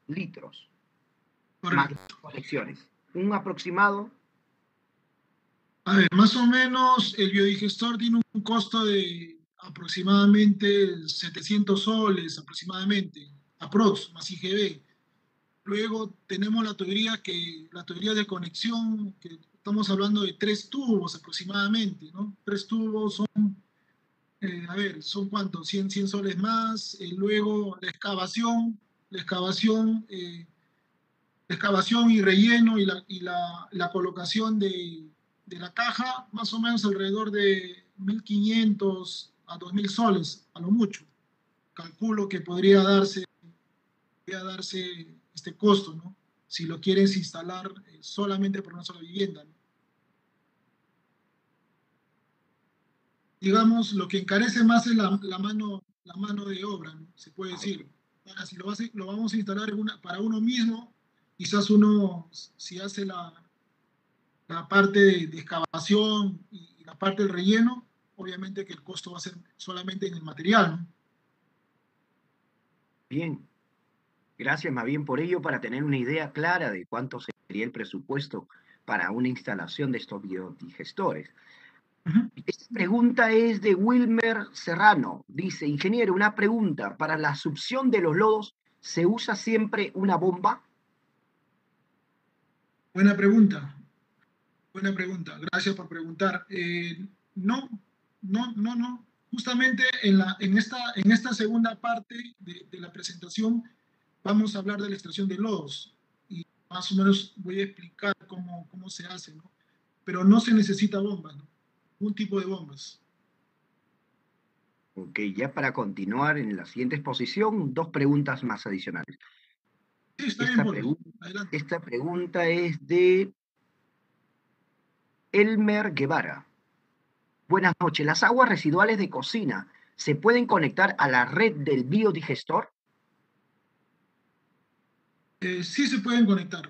litros, más
Correcto.
las conexiones? Un aproximado.
A ver, más o menos el biodigestor tiene un costo de aproximadamente 700 soles, aproximadamente, aprox, más IGB. Luego tenemos la teoría de conexión, que estamos hablando de 3 tubos aproximadamente, ¿no? 3 tubos son, a ver, ¿son cuántos? 100 soles más. Luego la excavación y relleno y la colocación de la caja, más o menos alrededor de 1.500 a 2.000 soles, a lo mucho. calculo que podría darse este costo, ¿no? Si lo quieres instalar solamente por una sola vivienda, ¿no? Digamos, lo que encarece más es la mano de obra, ¿no? Se puede decir. Ahora, si lo vamos a instalar para uno mismo, quizás uno, si hace la parte de excavación y la parte del relleno, obviamente que el costo va a ser solamente en el material, ¿no?
Bien, gracias más bien por ello, para tener una idea clara de cuánto sería el presupuesto para una instalación de estos biodigestores.
Ujú.
Esta pregunta es de Wilmer Serrano. Dice, ingeniero, una pregunta. ¿Para la succión de los lodos se usa siempre una bomba?
Buena pregunta. Buena pregunta. Gracias por preguntar. No, no. Justamente en esta segunda parte de la presentación vamos a hablar de la extracción de lodos y más o menos voy a explicar cómo se hace, ¿no? Pero no se necesita bombas, ¿no? Un tipo de bombas.
Ok, ya para continuar en la siguiente exposición, dos preguntas más adicionales.
Sí, está bien, Poli. Adelante.
Esta pregunta es de Elmer Guevara. Buenas noches. ¿Las aguas residuales de cocina se pueden conectar a la red del biodigestor?
Sí se pueden conectar.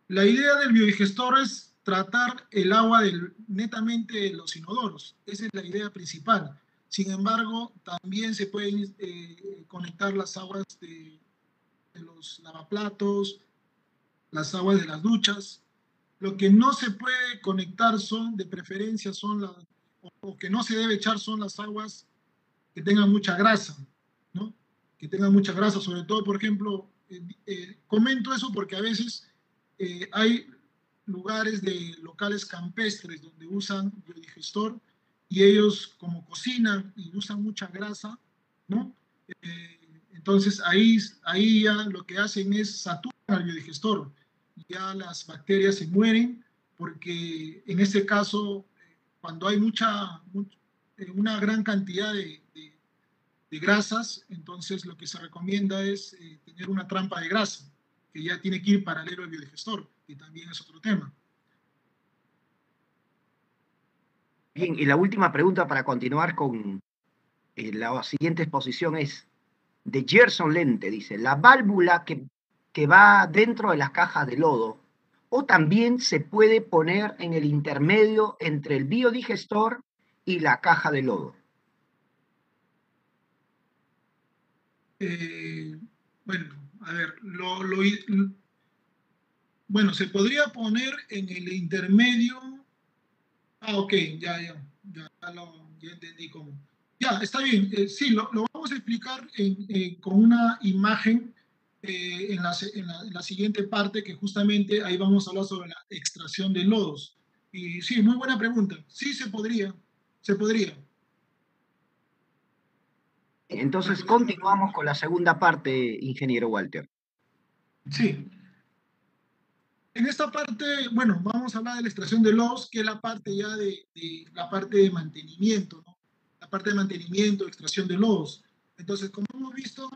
La idea del biodigestor es tratar el agua netamente de los inodoros. Esa es la idea principal. Sin embargo, también se pueden conectar las aguas de los lavaplatos, las aguas de las duchas. Lo que no se puede conectar de preferencia, o que no se debe echar son las aguas que tengan mucha grasa, ¿no? Que tengan mucha grasa, sobre todo, por ejemplo, comento eso porque a veces hay lugares de locales campestres donde usan biodigestor y ellos como cocinan y usan mucha grasa, ¿no? Entonces ahí ya lo que hacen es saturar al biodigestor, ya las bacterias se mueren porque en ese caso cuando hay una gran cantidad de grasas, entonces lo que se recomienda es tener una trampa de grasa, que ya tiene que ir paralelo al biodigestor, que también es otro tema.
Bien, y la última pregunta para continuar con la siguiente exposición es de Gerson Lente. Dice, la válvula que va dentro de las cajas de lodo, o también se puede poner en el intermedio entre el biodigestor y la caja de lodo.
Bueno, a ver, bueno, se podría poner en el intermedio. Ah, ok, ya entendí cómo. Ya, está bien. Sí, lo vamos a explicar con una imagen en la siguiente parte, que justamente ahí vamos a hablar sobre la extracción de lodos. Y sí, muy buena pregunta. Sí, se podría. Se podría.
Entonces continuamos con la segunda parte, ingeniero Walter.
Sí. En esta parte, bueno, vamos a hablar de la extracción de lodos, que es la parte ya la parte de mantenimiento, ¿no? La parte de mantenimiento, extracción de lodos. Entonces, como hemos visto,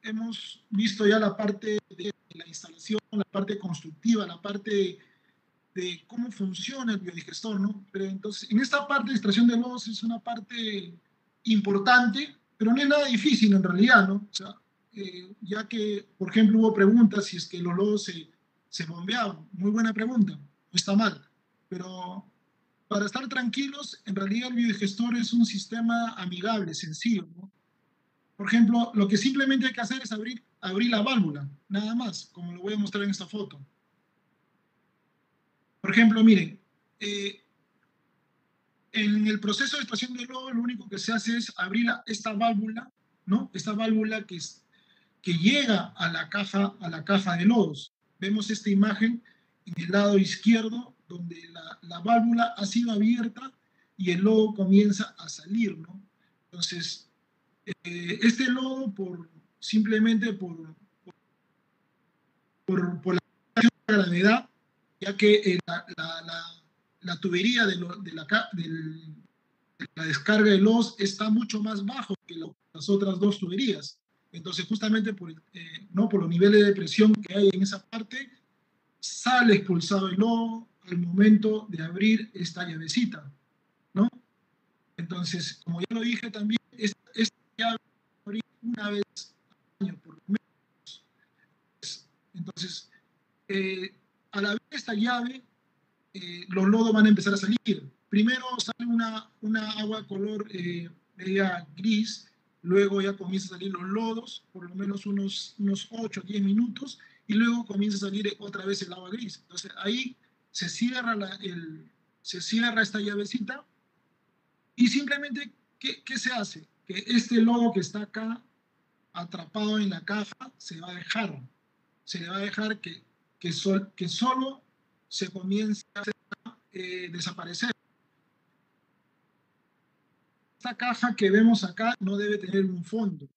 hemos visto ya la parte de la instalación, la parte constructiva, la parte de cómo funciona el biodigestor, ¿no? Pero entonces, en esta parte de extracción de lodos es una parte importante, pero no es nada difícil en realidad, ¿no? O sea, ya que, por ejemplo, hubo preguntas si es que los lodos se bombeaban. Muy buena pregunta, no está mal. Pero para estar tranquilos, en realidad el biodigestor es un sistema amigable, sencillo, ¿no? Por ejemplo, lo que simplemente hay que hacer es abrir la válvula, nada más, como lo voy a mostrar en esta foto. Por ejemplo, miren, en el proceso de extracción de lodo, lo único que se hace es abrir esta válvula, ¿no? Esta válvula que llega a la caja de lodos. Vemos esta imagen en el lado izquierdo, donde la válvula ha sido abierta y el lodo comienza a salir, ¿no? Entonces, este lodo, simplemente por la gravedad, ya que la tubería la descarga de lodos está mucho más bajo que las otras dos tuberías. Entonces, justamente ¿no? por los niveles de presión que hay en esa parte, sale expulsado el lodo al momento de abrir esta llavecita, ¿no? Entonces, como ya lo dije también, esta llave abrir una vez al año, por lo menos. Entonces, al abrir esta llave, los lodos van a empezar a salir. Primero sale una agua color media gris, luego ya comienzan a salir los lodos, por lo menos unos 8 o 10 minutos, y luego comienza a salir otra vez el agua gris. Entonces ahí se cierra, se cierra esta llavecita y simplemente, ¿qué se hace? Que este lodo que está acá atrapado en la caja se le va a dejar que solo se comience a desaparecer. Esta caja que vemos acá no debe tener un fondo,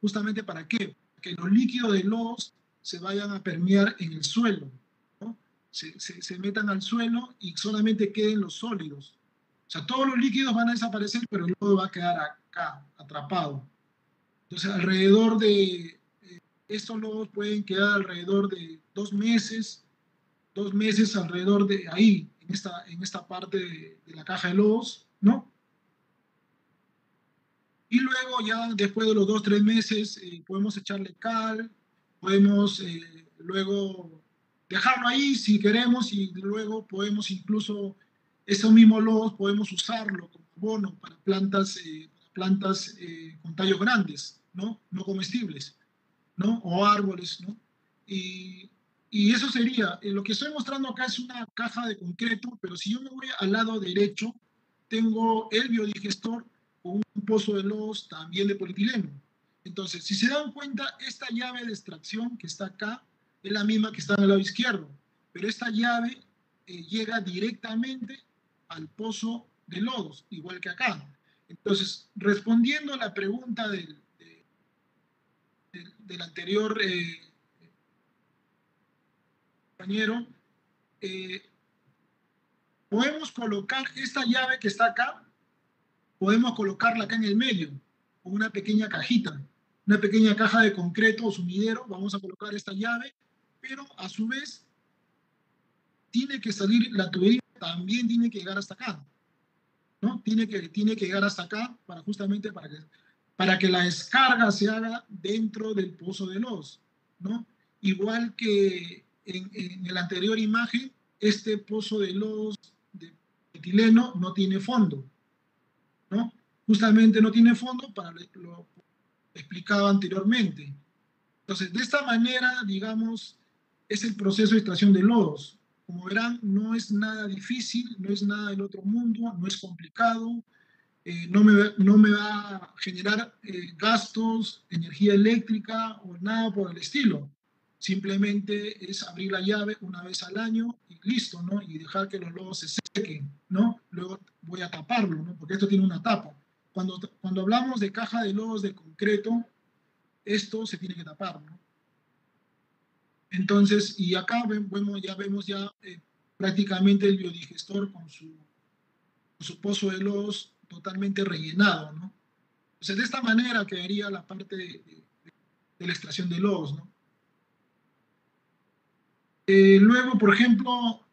¿Justamente para qué? Que los líquidos de lodos se vayan a permear en el suelo, ¿no? Se metan al suelo y solamente queden los sólidos. O sea, todos los líquidos van a desaparecer, pero el lodo va a quedar acá, atrapado. Entonces, alrededor de estos lodos pueden quedar alrededor de 2 meses, 2 meses alrededor de ahí, en esta parte de la caja de lodos, ¿no? Y luego ya después de los 2 o 3 meses podemos echarle cal, podemos luego dejarlo ahí si queremos y luego podemos incluso esos mismos lodos podemos usarlo como abono para plantas con tallos grandes, ¿no? No comestibles, ¿no? O árboles, ¿no? Y eso sería, lo que estoy mostrando acá es una caja de concreto, pero si yo me voy al lado derecho, tengo el biodigestor con un pozo de lodos también de polietileno. Entonces, si se dan cuenta, esta llave de extracción que está acá es la misma que está en el lado izquierdo, pero esta llave llega directamente al pozo de lodos, igual que acá. Entonces, respondiendo a la pregunta del anterior compañero, podemos colocar esta llave que está acá, podemos colocarla acá en el medio, con una pequeña cajita, una pequeña caja de concreto o sumidero, vamos a colocar esta llave, pero a su vez tiene que salir, la tubería también tiene que llegar hasta acá, ¿no? Tiene que llegar hasta acá justamente para que la descarga se haga dentro del pozo de lodos, ¿no? Igual que en la anterior imagen, este pozo de lodos de etileno no tiene fondo, ¿no? Justamente no tiene fondo para lo explicado anteriormente. Entonces, de esta manera, digamos, es el proceso de extracción de lodos. Como verán, no es nada difícil, no es nada del otro mundo, no es complicado, no me va a generar gastos, energía eléctrica o nada por el estilo. Simplemente es abrir la llave una vez al año y listo, ¿no? Y dejar que los lodos se sequen, ¿no? Luego voy a taparlo, ¿no? Porque esto tiene una tapa. Cuando hablamos de caja de lodos de concreto, esto se tiene que tapar, ¿no? Entonces, y acá vemos prácticamente el biodigestor con su pozo de lodos totalmente rellenado, ¿no? Entonces, de esta manera quedaría la parte de la extracción de lodos, ¿no? Luego, por ejemplo,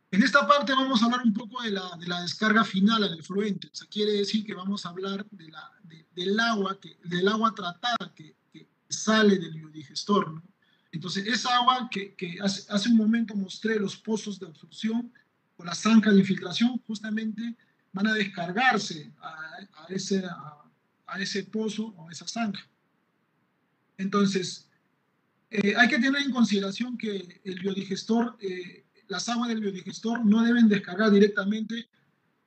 en esta parte vamos a hablar un poco de la descarga final al efluente. O sea, quiere decir que vamos a hablar del agua tratada que sale del biodigestor, ¿no? Entonces, esa agua que hace un momento mostré los pozos de absorción o las zancas de infiltración, justamente van a descargarse a ese pozo o a esa zanja. Entonces, hay que tener en consideración que el biodigestor, las aguas del biodigestor no deben descargar directamente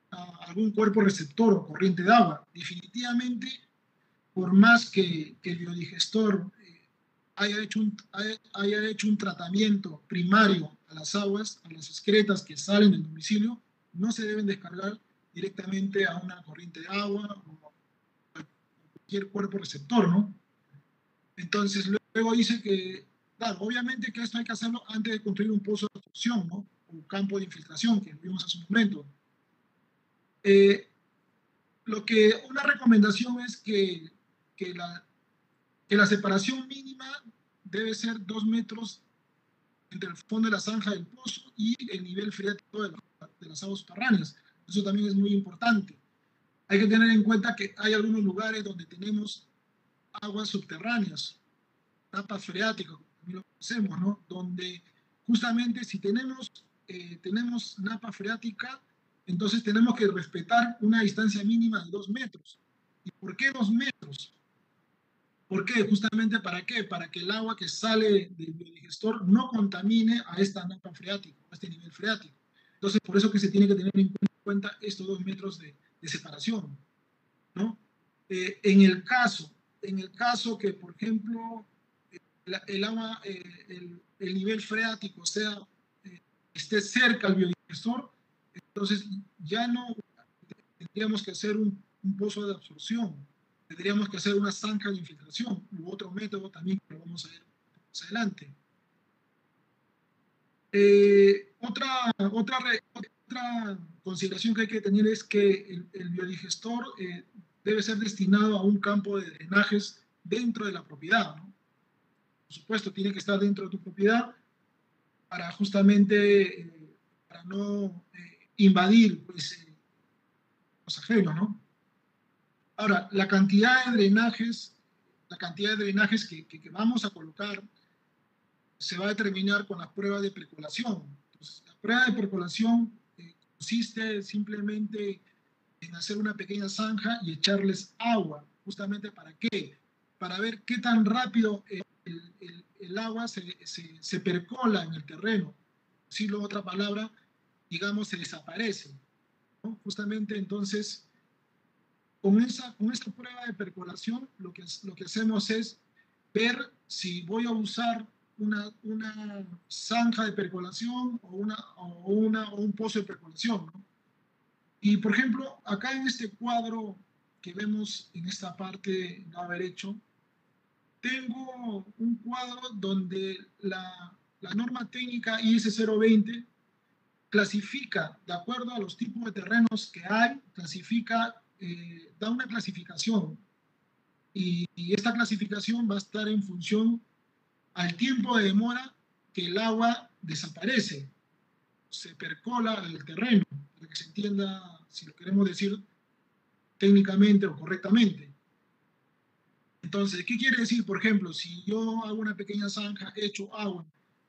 a algún cuerpo receptor o corriente de agua. Definitivamente, por más que el biodigestor haya hecho un tratamiento primario a las aguas, a las excretas que salen del domicilio, no se deben descargar directamente a una corriente de agua o a cualquier cuerpo receptor, ¿no? Entonces, luego dice que, claro, obviamente que esto hay que hacerlo antes de construir un pozo de absorción, ¿no? Un campo de infiltración, que vimos hace un momento. Una recomendación es que la separación mínima debe ser 2 metros entre el fondo de la zanja del pozo y el nivel freático de las aguas subterráneas. Eso también es muy importante. Hay que tener en cuenta que hay algunos lugares donde tenemos aguas subterráneas, napas freáticas, como también lo conocemos, ¿no? Donde justamente si tenemos napa freática, entonces tenemos que respetar una distancia mínima de 2 metros. ¿Y por qué 2 metros? ¿Por qué? Justamente ¿para qué? Para que el agua que sale del biodigestor no contamine a esta napa freática, a este nivel freático. Entonces, por eso que se tiene que tener en cuenta estos 2 metros de separación, ¿no? En el caso que, por ejemplo, el agua, el nivel freático esté cerca al biodigestor, entonces ya no tendríamos que hacer un pozo de absorción, tendríamos que hacer una zanja de infiltración u otro método también que lo vamos a ver más adelante. Otra consideración que hay que tener es que el biodigestor debe ser destinado a un campo de drenajes dentro de la propiedad, ¿no? Por supuesto, tiene que estar dentro de tu propiedad para justamente para no invadir pues, los ajenos, ¿no? Ahora, la cantidad de drenajes que vamos a colocar se va a determinar con las pruebas de percolación. Entonces, la prueba de percolación consiste simplemente en hacer una pequeña zanja y echarles agua. ¿Justamente para qué? Para ver qué tan rápido el agua se percola en el terreno. Decirlo en otra palabra, digamos, se desaparece, ¿no? Justamente entonces, con esta prueba de percolación, lo que hacemos es ver si voy a usar una zanja de percolación o un pozo de percolación, ¿no? Y, por ejemplo, acá en este cuadro que vemos en esta parte lado derecho, tengo un cuadro donde la norma técnica IS 020 clasifica, de acuerdo a los tipos de terrenos que hay, da una clasificación. Y esta clasificación va a estar en función al tiempo de demora que el agua desaparece, se percola el terreno, para que se entienda si lo queremos decir técnicamente o correctamente. Entonces, ¿qué quiere decir? Por ejemplo, si yo hago una pequeña zanja, echo agua,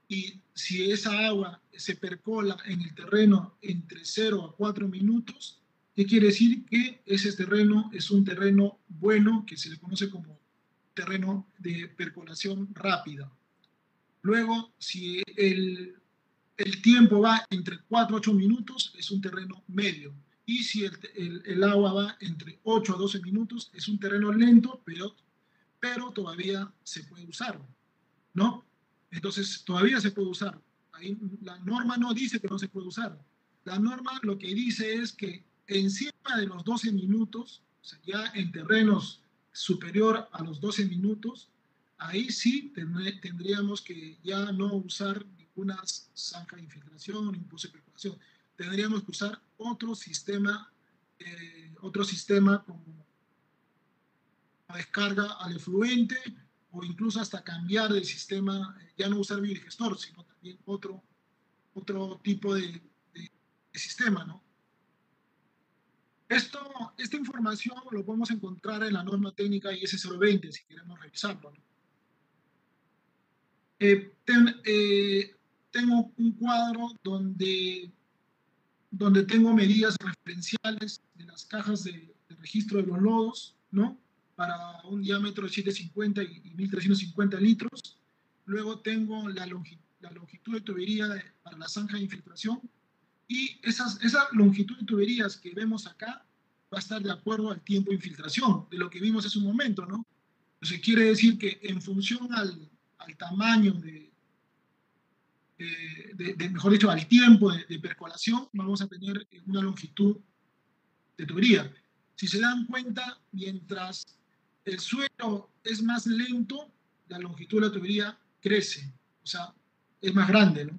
y si esa agua se percola en el terreno entre 0 a 4 minutos, ¿qué quiere decir? Que ese terreno es un terreno bueno, que se le conoce como terreno de percolación rápida. Luego, si el tiempo va entre 4 a 8 minutos, es un terreno medio. Y si el agua va entre 8 a 12 minutos, es un terreno lento, pero todavía se puede usar, ¿no? Entonces, todavía se puede usar. Ahí, la norma no dice que no se puede usar. La norma lo que dice es que encima de los 12 minutos, o sea, ya en terrenos superior a los 12 minutos, ahí sí tendríamos que ya no usar ninguna zanja de infiltración, ni pozo de percolación. Tendríamos que usar otro sistema como descarga al efluente o incluso hasta cambiar de sistema, ya no usar biodigestor, sino también otro tipo de sistema, ¿no? Esta información lo podemos encontrar en la norma técnica IS 020, si queremos revisarlo, ¿no? Tengo un cuadro donde tengo medidas referenciales de las cajas de registro de los lodos, ¿no? Para un diámetro de 750 y 1350 litros. Luego tengo la longitud de tubería para la zanja de infiltración. Y esa longitud de tuberías que vemos acá va a estar de acuerdo al tiempo de infiltración, de lo que vimos hace un momento, ¿no? Entonces quiere decir que en función al tamaño mejor dicho, al tiempo de percolación, vamos a tener una longitud de tubería. Si se dan cuenta, mientras el suelo es más lento, la longitud de la tubería crece, o sea, es más grande, ¿no?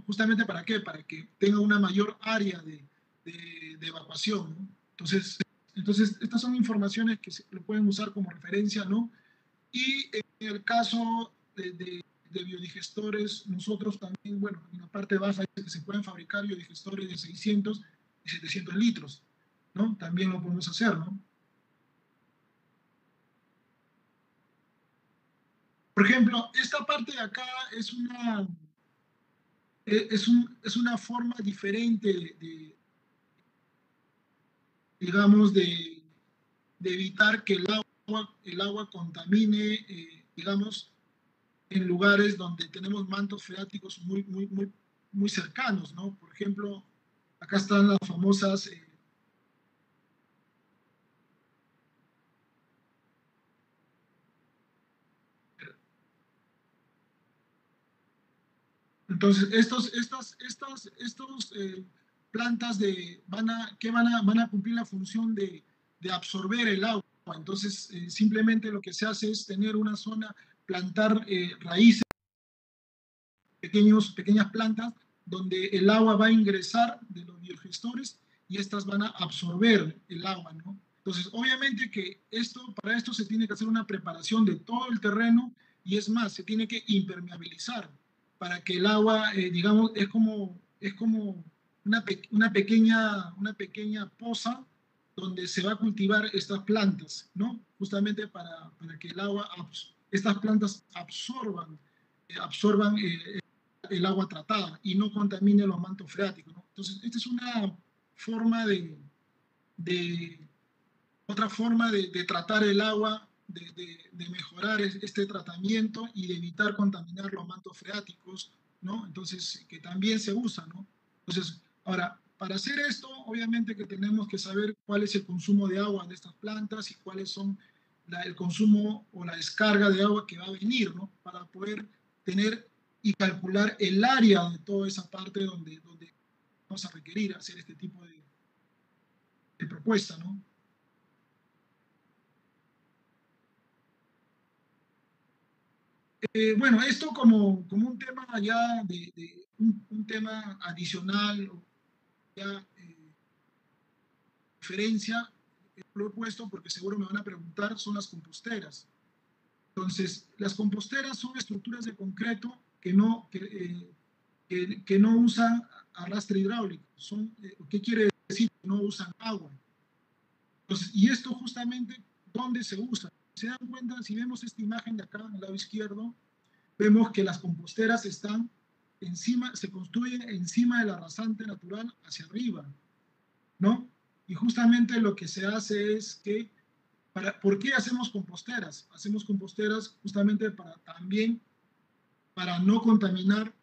Justamente ¿para qué? Para que tenga una mayor área de de evacuación, ¿no? Entonces, estas son informaciones que se lo pueden usar como referencia, ¿no? Y en el caso de biodigestores, nosotros también, bueno, en la parte baja dice que se pueden fabricar biodigestores de 600 y 700 litros, ¿no? También lo podemos hacer, ¿no? Por ejemplo, esta parte de acá es una forma diferente digamos, de evitar que el agua contamine, digamos, en lugares donde tenemos mantos freáticos muy cercanos, ¿no? Por ejemplo, acá están las famosas... entonces, estos plantas van a cumplir la función de absorber el agua. Entonces, simplemente lo que se hace es tener una zona, plantar raíces, pequeñas plantas, donde el agua va a ingresar de los biogestores y estas van a absorber el agua, ¿no? Entonces, obviamente que para esto se tiene que hacer una preparación de todo el terreno y es más, se tiene que impermeabilizar para que el agua, digamos, es como una pequeña poza donde se va a cultivar estas plantas, ¿no? Justamente para que estas plantas absorban el agua tratada y no contamine los mantos freáticos, ¿no? Entonces, esta es una forma de otra forma de tratar el agua, de mejorar este tratamiento y de evitar contaminar los mantos freáticos, ¿no? Entonces, que también se usa, ¿no? Entonces, ahora, para hacer esto, obviamente que tenemos que saber cuál es el consumo de agua de estas plantas y cuáles son el consumo o la descarga de agua que va a venir, ¿no? Para poder tener y calcular el área de toda esa parte donde vamos a requerir hacer este tipo de propuesta, ¿no? Bueno, esto como un tema ya un tema adicional, ya diferencia, lo he puesto porque seguro me van a preguntar, son las composteras. Entonces, las composteras son estructuras de concreto que no usan arrastre hidráulico. ¿Qué quiere decir? Que no usan agua. Entonces, y esto justamente, ¿dónde se usa? Si se dan cuenta, si vemos esta imagen de acá, en el lado izquierdo, vemos que las composteras se construyen encima del arrasante natural hacia arriba, ¿no? Y justamente lo que se hace es que, ¿por qué hacemos composteras? Hacemos composteras justamente para no contaminar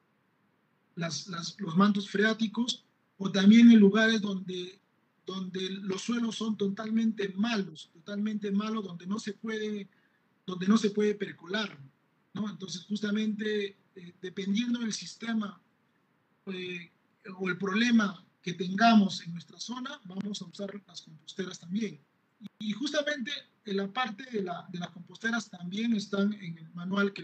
los mantos freáticos o también en lugares donde los suelos son totalmente malos, donde no se puede percolar, ¿no? Entonces, justamente, dependiendo del sistema eh, o el problema que tengamos en nuestra zona, vamos a usar las composteras también. Y justamente en la parte de las composteras también están en el manual que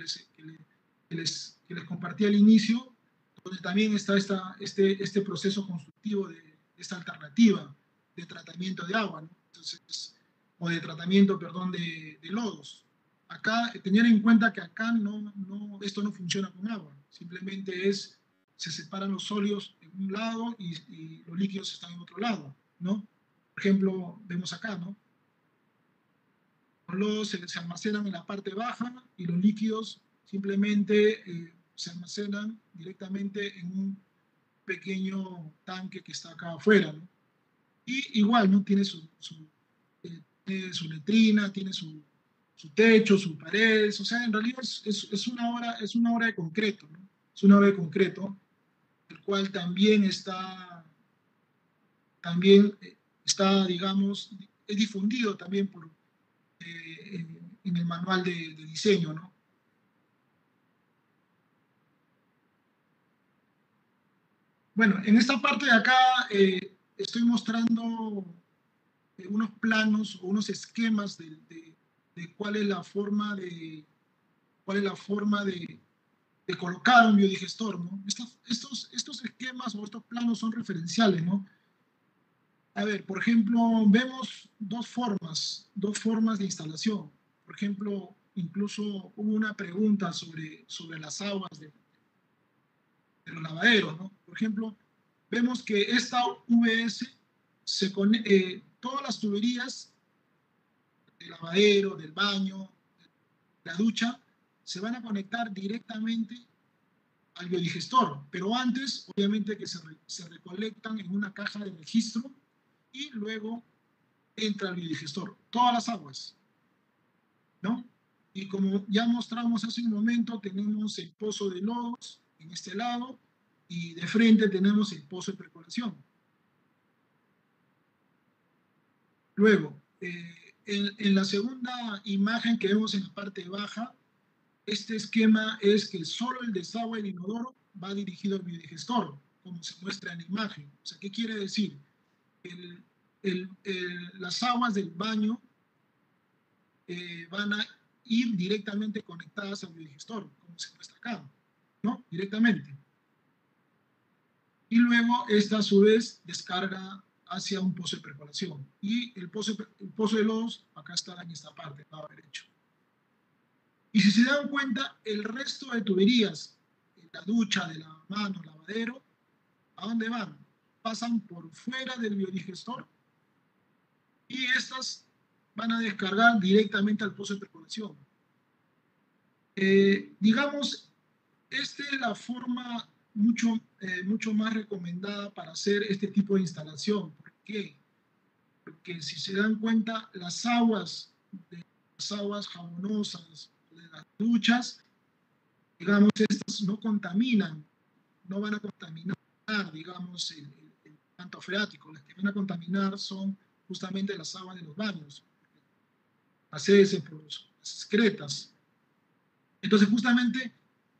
les compartí al inicio, donde también está este proceso constructivo de esta alternativa de tratamiento de agua, ¿no? Entonces, o de tratamiento, perdón, de lodos. Acá, tener en cuenta que acá esto no funciona con agua, simplemente se separan los sólidos en un lado y los líquidos están en otro lado, ¿no? Por ejemplo, vemos acá, ¿no? Los lodos se almacenan en la parte baja y los líquidos simplemente se almacenan directamente en un pequeño tanque que está acá afuera, ¿no? Y igual, ¿no? Tiene tiene su letrina, tiene su techo, sus paredes, o sea, en realidad es una obra de concreto, ¿no? Es una obra de concreto, el cual también está, digamos, es difundido también en el manual de diseño, ¿no? Bueno, en esta parte de acá estoy mostrando unos planos o unos esquemas de cuál es la forma de colocar un biodigestor, ¿no? Estos esquemas o estos planos son referenciales, ¿no? A ver, por ejemplo, vemos dos formas de instalación. Por ejemplo, incluso hubo una pregunta sobre las aguas de los lavaderos, ¿no? Por ejemplo, vemos que esta VS, todas las tuberías del lavadero, del baño, de la ducha, se van a conectar directamente al biodigestor, pero antes, obviamente, que se recolectan en una caja de registro y luego entra al biodigestor, todas las aguas, ¿no? Y como ya mostramos hace un momento, tenemos el pozo de lodos en este lado y de frente tenemos el pozo de percolación. Luego, en la segunda imagen que vemos en la parte baja, este esquema es que solo el desagüe del inodoro va dirigido al biodigestor, como se muestra en la imagen. O sea, ¿qué quiere decir? Las aguas del baño van a ir directamente conectadas al biodigestor, como se muestra acá, ¿no? Directamente. Y luego esta a su vez descarga hacia un pozo de percolación. Y el pozo de lodos acá está en esta parte, al lado derecho. Y si se dan cuenta, el resto de tuberías, la ducha, de lavamanos, lavadero, ¿a dónde van? Pasan por fuera del biodigestor y estas van a descargar directamente al pozo de percolación. Digamos, esta es la forma mucho más recomendada para hacer este tipo de instalación. ¿Por qué? Porque si se dan cuenta, las aguas jabonosas de las duchas, digamos, estas no contaminan, no van a contaminar, digamos, el manto freático. Las que van a contaminar son justamente las aguas de los baños, las heces, las excretas. Entonces, justamente,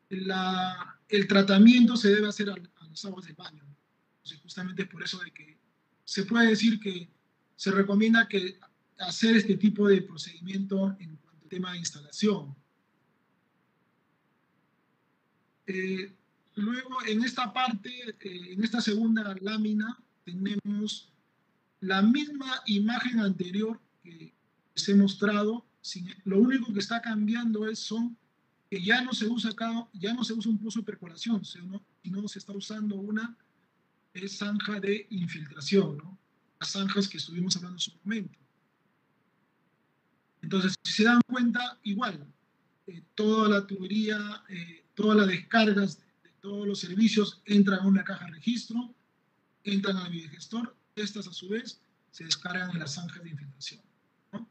el tratamiento se debe hacer a las aguas del baño. Entonces, justamente es por eso de que se puede decir que se recomienda que hacer este tipo de procedimiento en cuanto al tema de instalación. Luego, en esta parte, en esta segunda lámina, tenemos la misma imagen anterior que les he mostrado. Lo único que está cambiando son que ya no se usa un pozo de percolación, sino se está usando una zanja de infiltración, ¿no? Las zanjas que estuvimos hablando en su momento. Entonces, si se dan cuenta, igual, toda la tubería, todas las descargas de todos los servicios entran a una caja de registro, entran al biodigestor, estas a su vez se descargan en las zanjas de infiltración, ¿no?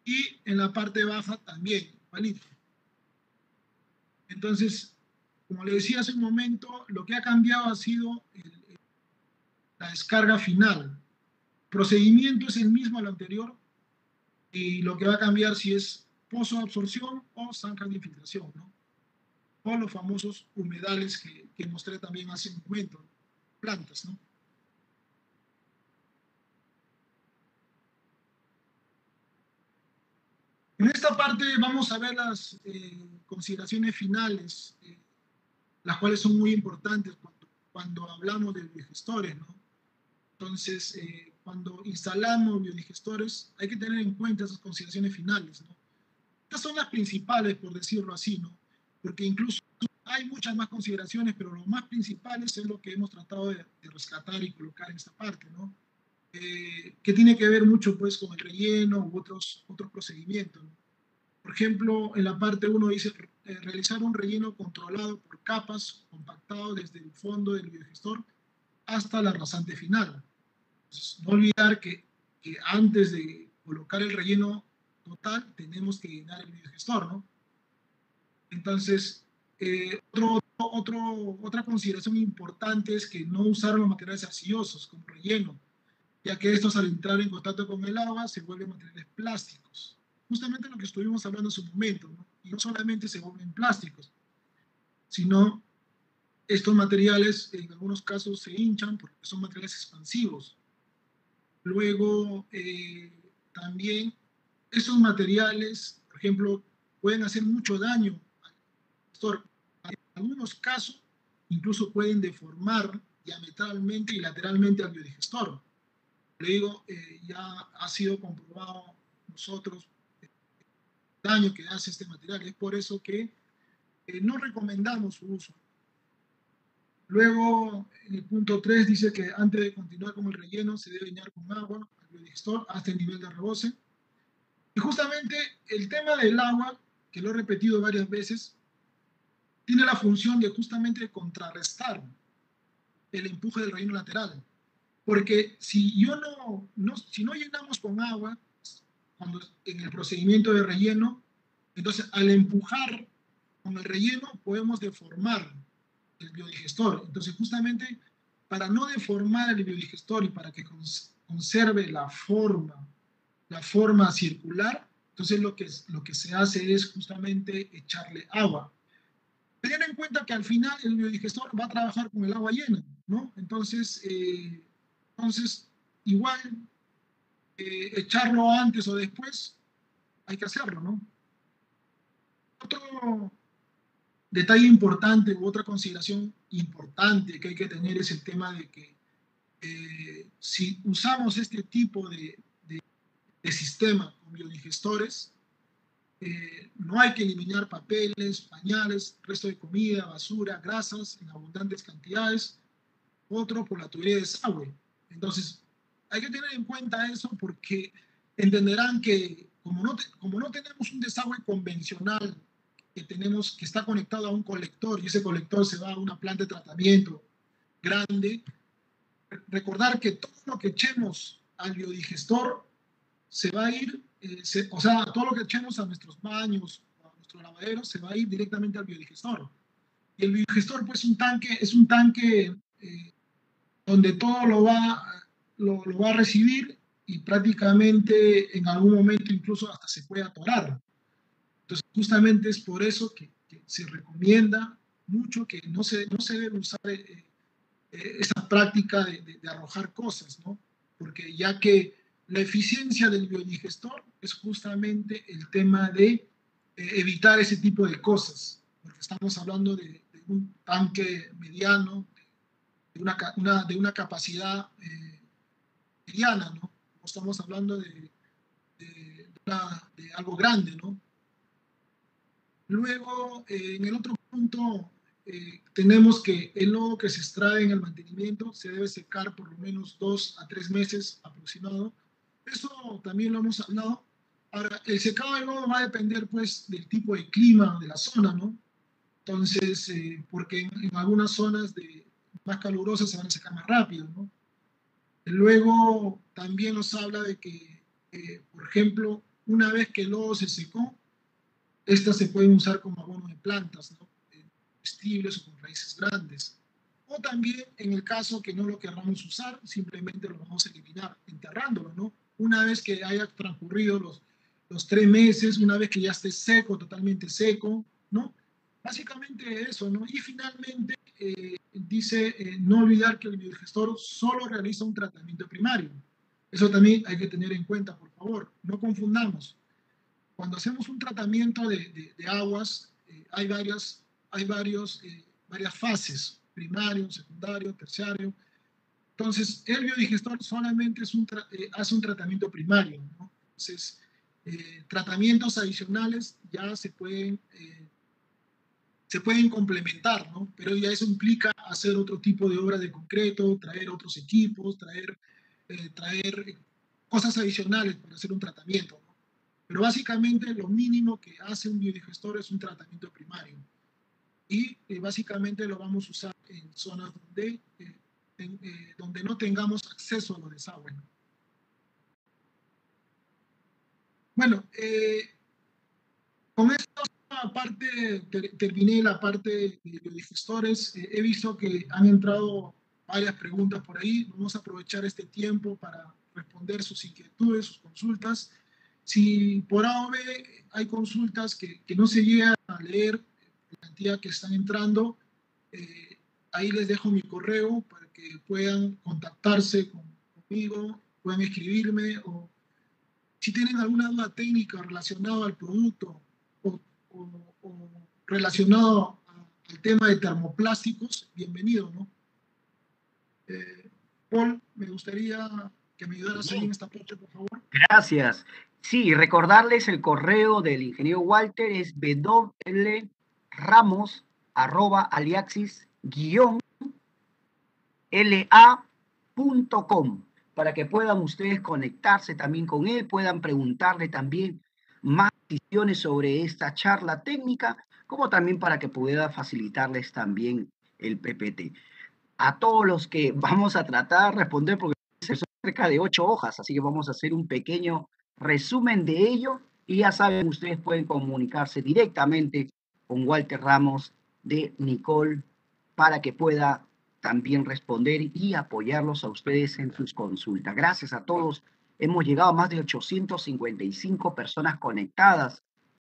Y en la parte baja también, igualito. Entonces, como le decía hace un momento, lo que ha cambiado ha sido la descarga final. El procedimiento es el mismo al anterior y lo que va a cambiar si es pozo de absorción o zanjas de infiltración, ¿no? O los famosos humedales que mostré también hace un momento, plantas, ¿no? En esta parte vamos a ver las consideraciones finales, las cuales son muy importantes cuando hablamos de biodigestores, ¿no? Entonces, cuando instalamos biodigestores, hay que tener en cuenta esas consideraciones finales, ¿no? Estas son las principales, por decirlo así, ¿no? Porque incluso hay muchas más consideraciones, pero lo más principales es lo que hemos tratado de rescatar y colocar en esta parte, ¿no? Que tiene que ver mucho, pues, con el relleno u otros procedimientos, ¿no? Por ejemplo, en la parte 1 dice realizar un relleno controlado por capas, compactado desde el fondo del biodigestor hasta la rasante final. Entonces, no olvidar que antes de colocar el relleno total, tenemos que llenar el biodigestor, ¿no? Entonces, otra consideración importante es que no usar los materiales arcillosos como relleno, ya que estos al entrar en contacto con el agua se vuelven materiales plásticos. Justamente lo que estuvimos hablando hace un momento, ¿no? Y no solamente se vuelven plásticos, sino estos materiales en algunos casos se hinchan porque son materiales expansivos. Luego, también esos materiales, por ejemplo, pueden hacer mucho daño al biodigestor. En algunos casos, incluso pueden deformar diametralmente y lateralmente al biodigestor. Le digo, ya ha sido comprobado nosotros el daño que hace este material. Es por eso que no recomendamos su uso. Luego, en el punto 3 dice que antes de continuar con el relleno se debe bañar con agua al biodigestor hasta el nivel de rebose. Y justamente el tema del agua, que lo he repetido varias veces, tiene la función de justamente contrarrestar el empuje del relleno lateral. Porque si si no llenamos con agua cuando en el procedimiento de relleno, entonces al empujar con el relleno podemos deformar el biodigestor. Entonces justamente para no deformar el biodigestor y para que conserve la forma circular, entonces lo que se hace es justamente echarle agua. Teniendo en cuenta que al final el biodigestor va a trabajar con el agua llena, ¿no? Entonces igual echarlo antes o después, hay que hacerlo, ¿no? Otro detalle importante u otra consideración importante que hay que tener es el tema de que si usamos este tipo de sistema con biodigestores, no hay que eliminar papeles, pañales, resto de comida, basura, grasas en abundantes cantidades, otro por la tubería de desagüe. Entonces, hay que tener en cuenta eso porque entenderán que como no tenemos un desagüe convencional que está conectado a un colector y ese colector se va a una planta de tratamiento grande, recordar que todo lo que echemos al biodigestor se va a ir, o sea, todo lo que echemos a nuestros baños, a nuestro lavadero, se va a ir directamente al biodigestor. Y el biodigestor, pues, es un tanque donde todo lo va a recibir y prácticamente en algún momento incluso hasta se puede atorar. Entonces, justamente es por eso que se recomienda mucho que no se debe usar esa práctica de arrojar cosas, ¿no? Porque ya que la eficiencia del biodigestor es justamente el tema de evitar ese tipo de cosas, porque estamos hablando de un tanque mediano, de una capacidad mediana, ¿no? No estamos hablando de algo grande, ¿no? Luego, en el otro punto, tenemos que el lodo que se extrae en el mantenimiento se debe secar por lo menos 2 a 3 meses aproximado. Eso también lo hemos hablado. Ahora, el secado del lodo va a depender, pues, del tipo de clima de la zona, ¿no? Entonces, porque en algunas zonas más calurosas se van a secar más rápido, ¿no? Luego, también nos habla de que, por ejemplo, una vez que el lodo se secó, estas se pueden usar como abono de plantas, ¿no? Comestibles o con raíces grandes. O también, en el caso que no lo queramos usar, simplemente lo vamos a eliminar, enterrándolo, ¿no? Una vez que haya transcurrido los 3 meses, una vez que ya esté seco, totalmente seco, ¿no? Básicamente eso, ¿no? Y finalmente, dice no olvidar que el biodigestor solo realiza un tratamiento primario. Eso también hay que tener en cuenta, por favor. No confundamos. Cuando hacemos un tratamiento de aguas, hay varias fases, primario, secundario, terciario. Entonces, el biodigestor solamente hace un tratamiento primario, ¿no? Entonces, tratamientos adicionales ya se pueden complementar, ¿no? Pero ya eso implica hacer otro tipo de obra de concreto, traer otros equipos, traer cosas adicionales para hacer un tratamiento, ¿no? Pero básicamente lo mínimo que hace un biodigestor es un tratamiento primario. Y básicamente lo vamos a usar en zonas donde no tengamos acceso a los desagües. Bueno, con esta parte terminé la parte de biodigestores. He visto que han entrado varias preguntas por ahí. Vamos a aprovechar este tiempo para responder sus inquietudes, sus consultas. Si por A o B hay consultas que no se llegan a leer, la cantidad que están entrando, ahí les dejo mi correo para que puedan contactarse conmigo, puedan escribirme, o si tienen alguna duda técnica relacionada al producto o relacionado al tema de termoplásticos, bienvenido, ¿no? Paul, me gustaría que me ayudaras ahí en esta parte, por favor.
Gracias. Sí, recordarles el correo del ingeniero Walter es wramos@aliaxis-la.com para que puedan ustedes conectarse también con él, puedan preguntarle también más decisiones sobre esta charla técnica, como también para que pueda facilitarles también el PPT. A todos los que vamos a tratar de responder, porque son cerca de 8 hojas, así que vamos a hacer un pequeño resumen de ello y ya saben, ustedes pueden comunicarse directamente con Walter Ramos de Nicol para que pueda también responder y apoyarlos a ustedes en sus consultas. Gracias a todos. Hemos llegado a más de 855 personas conectadas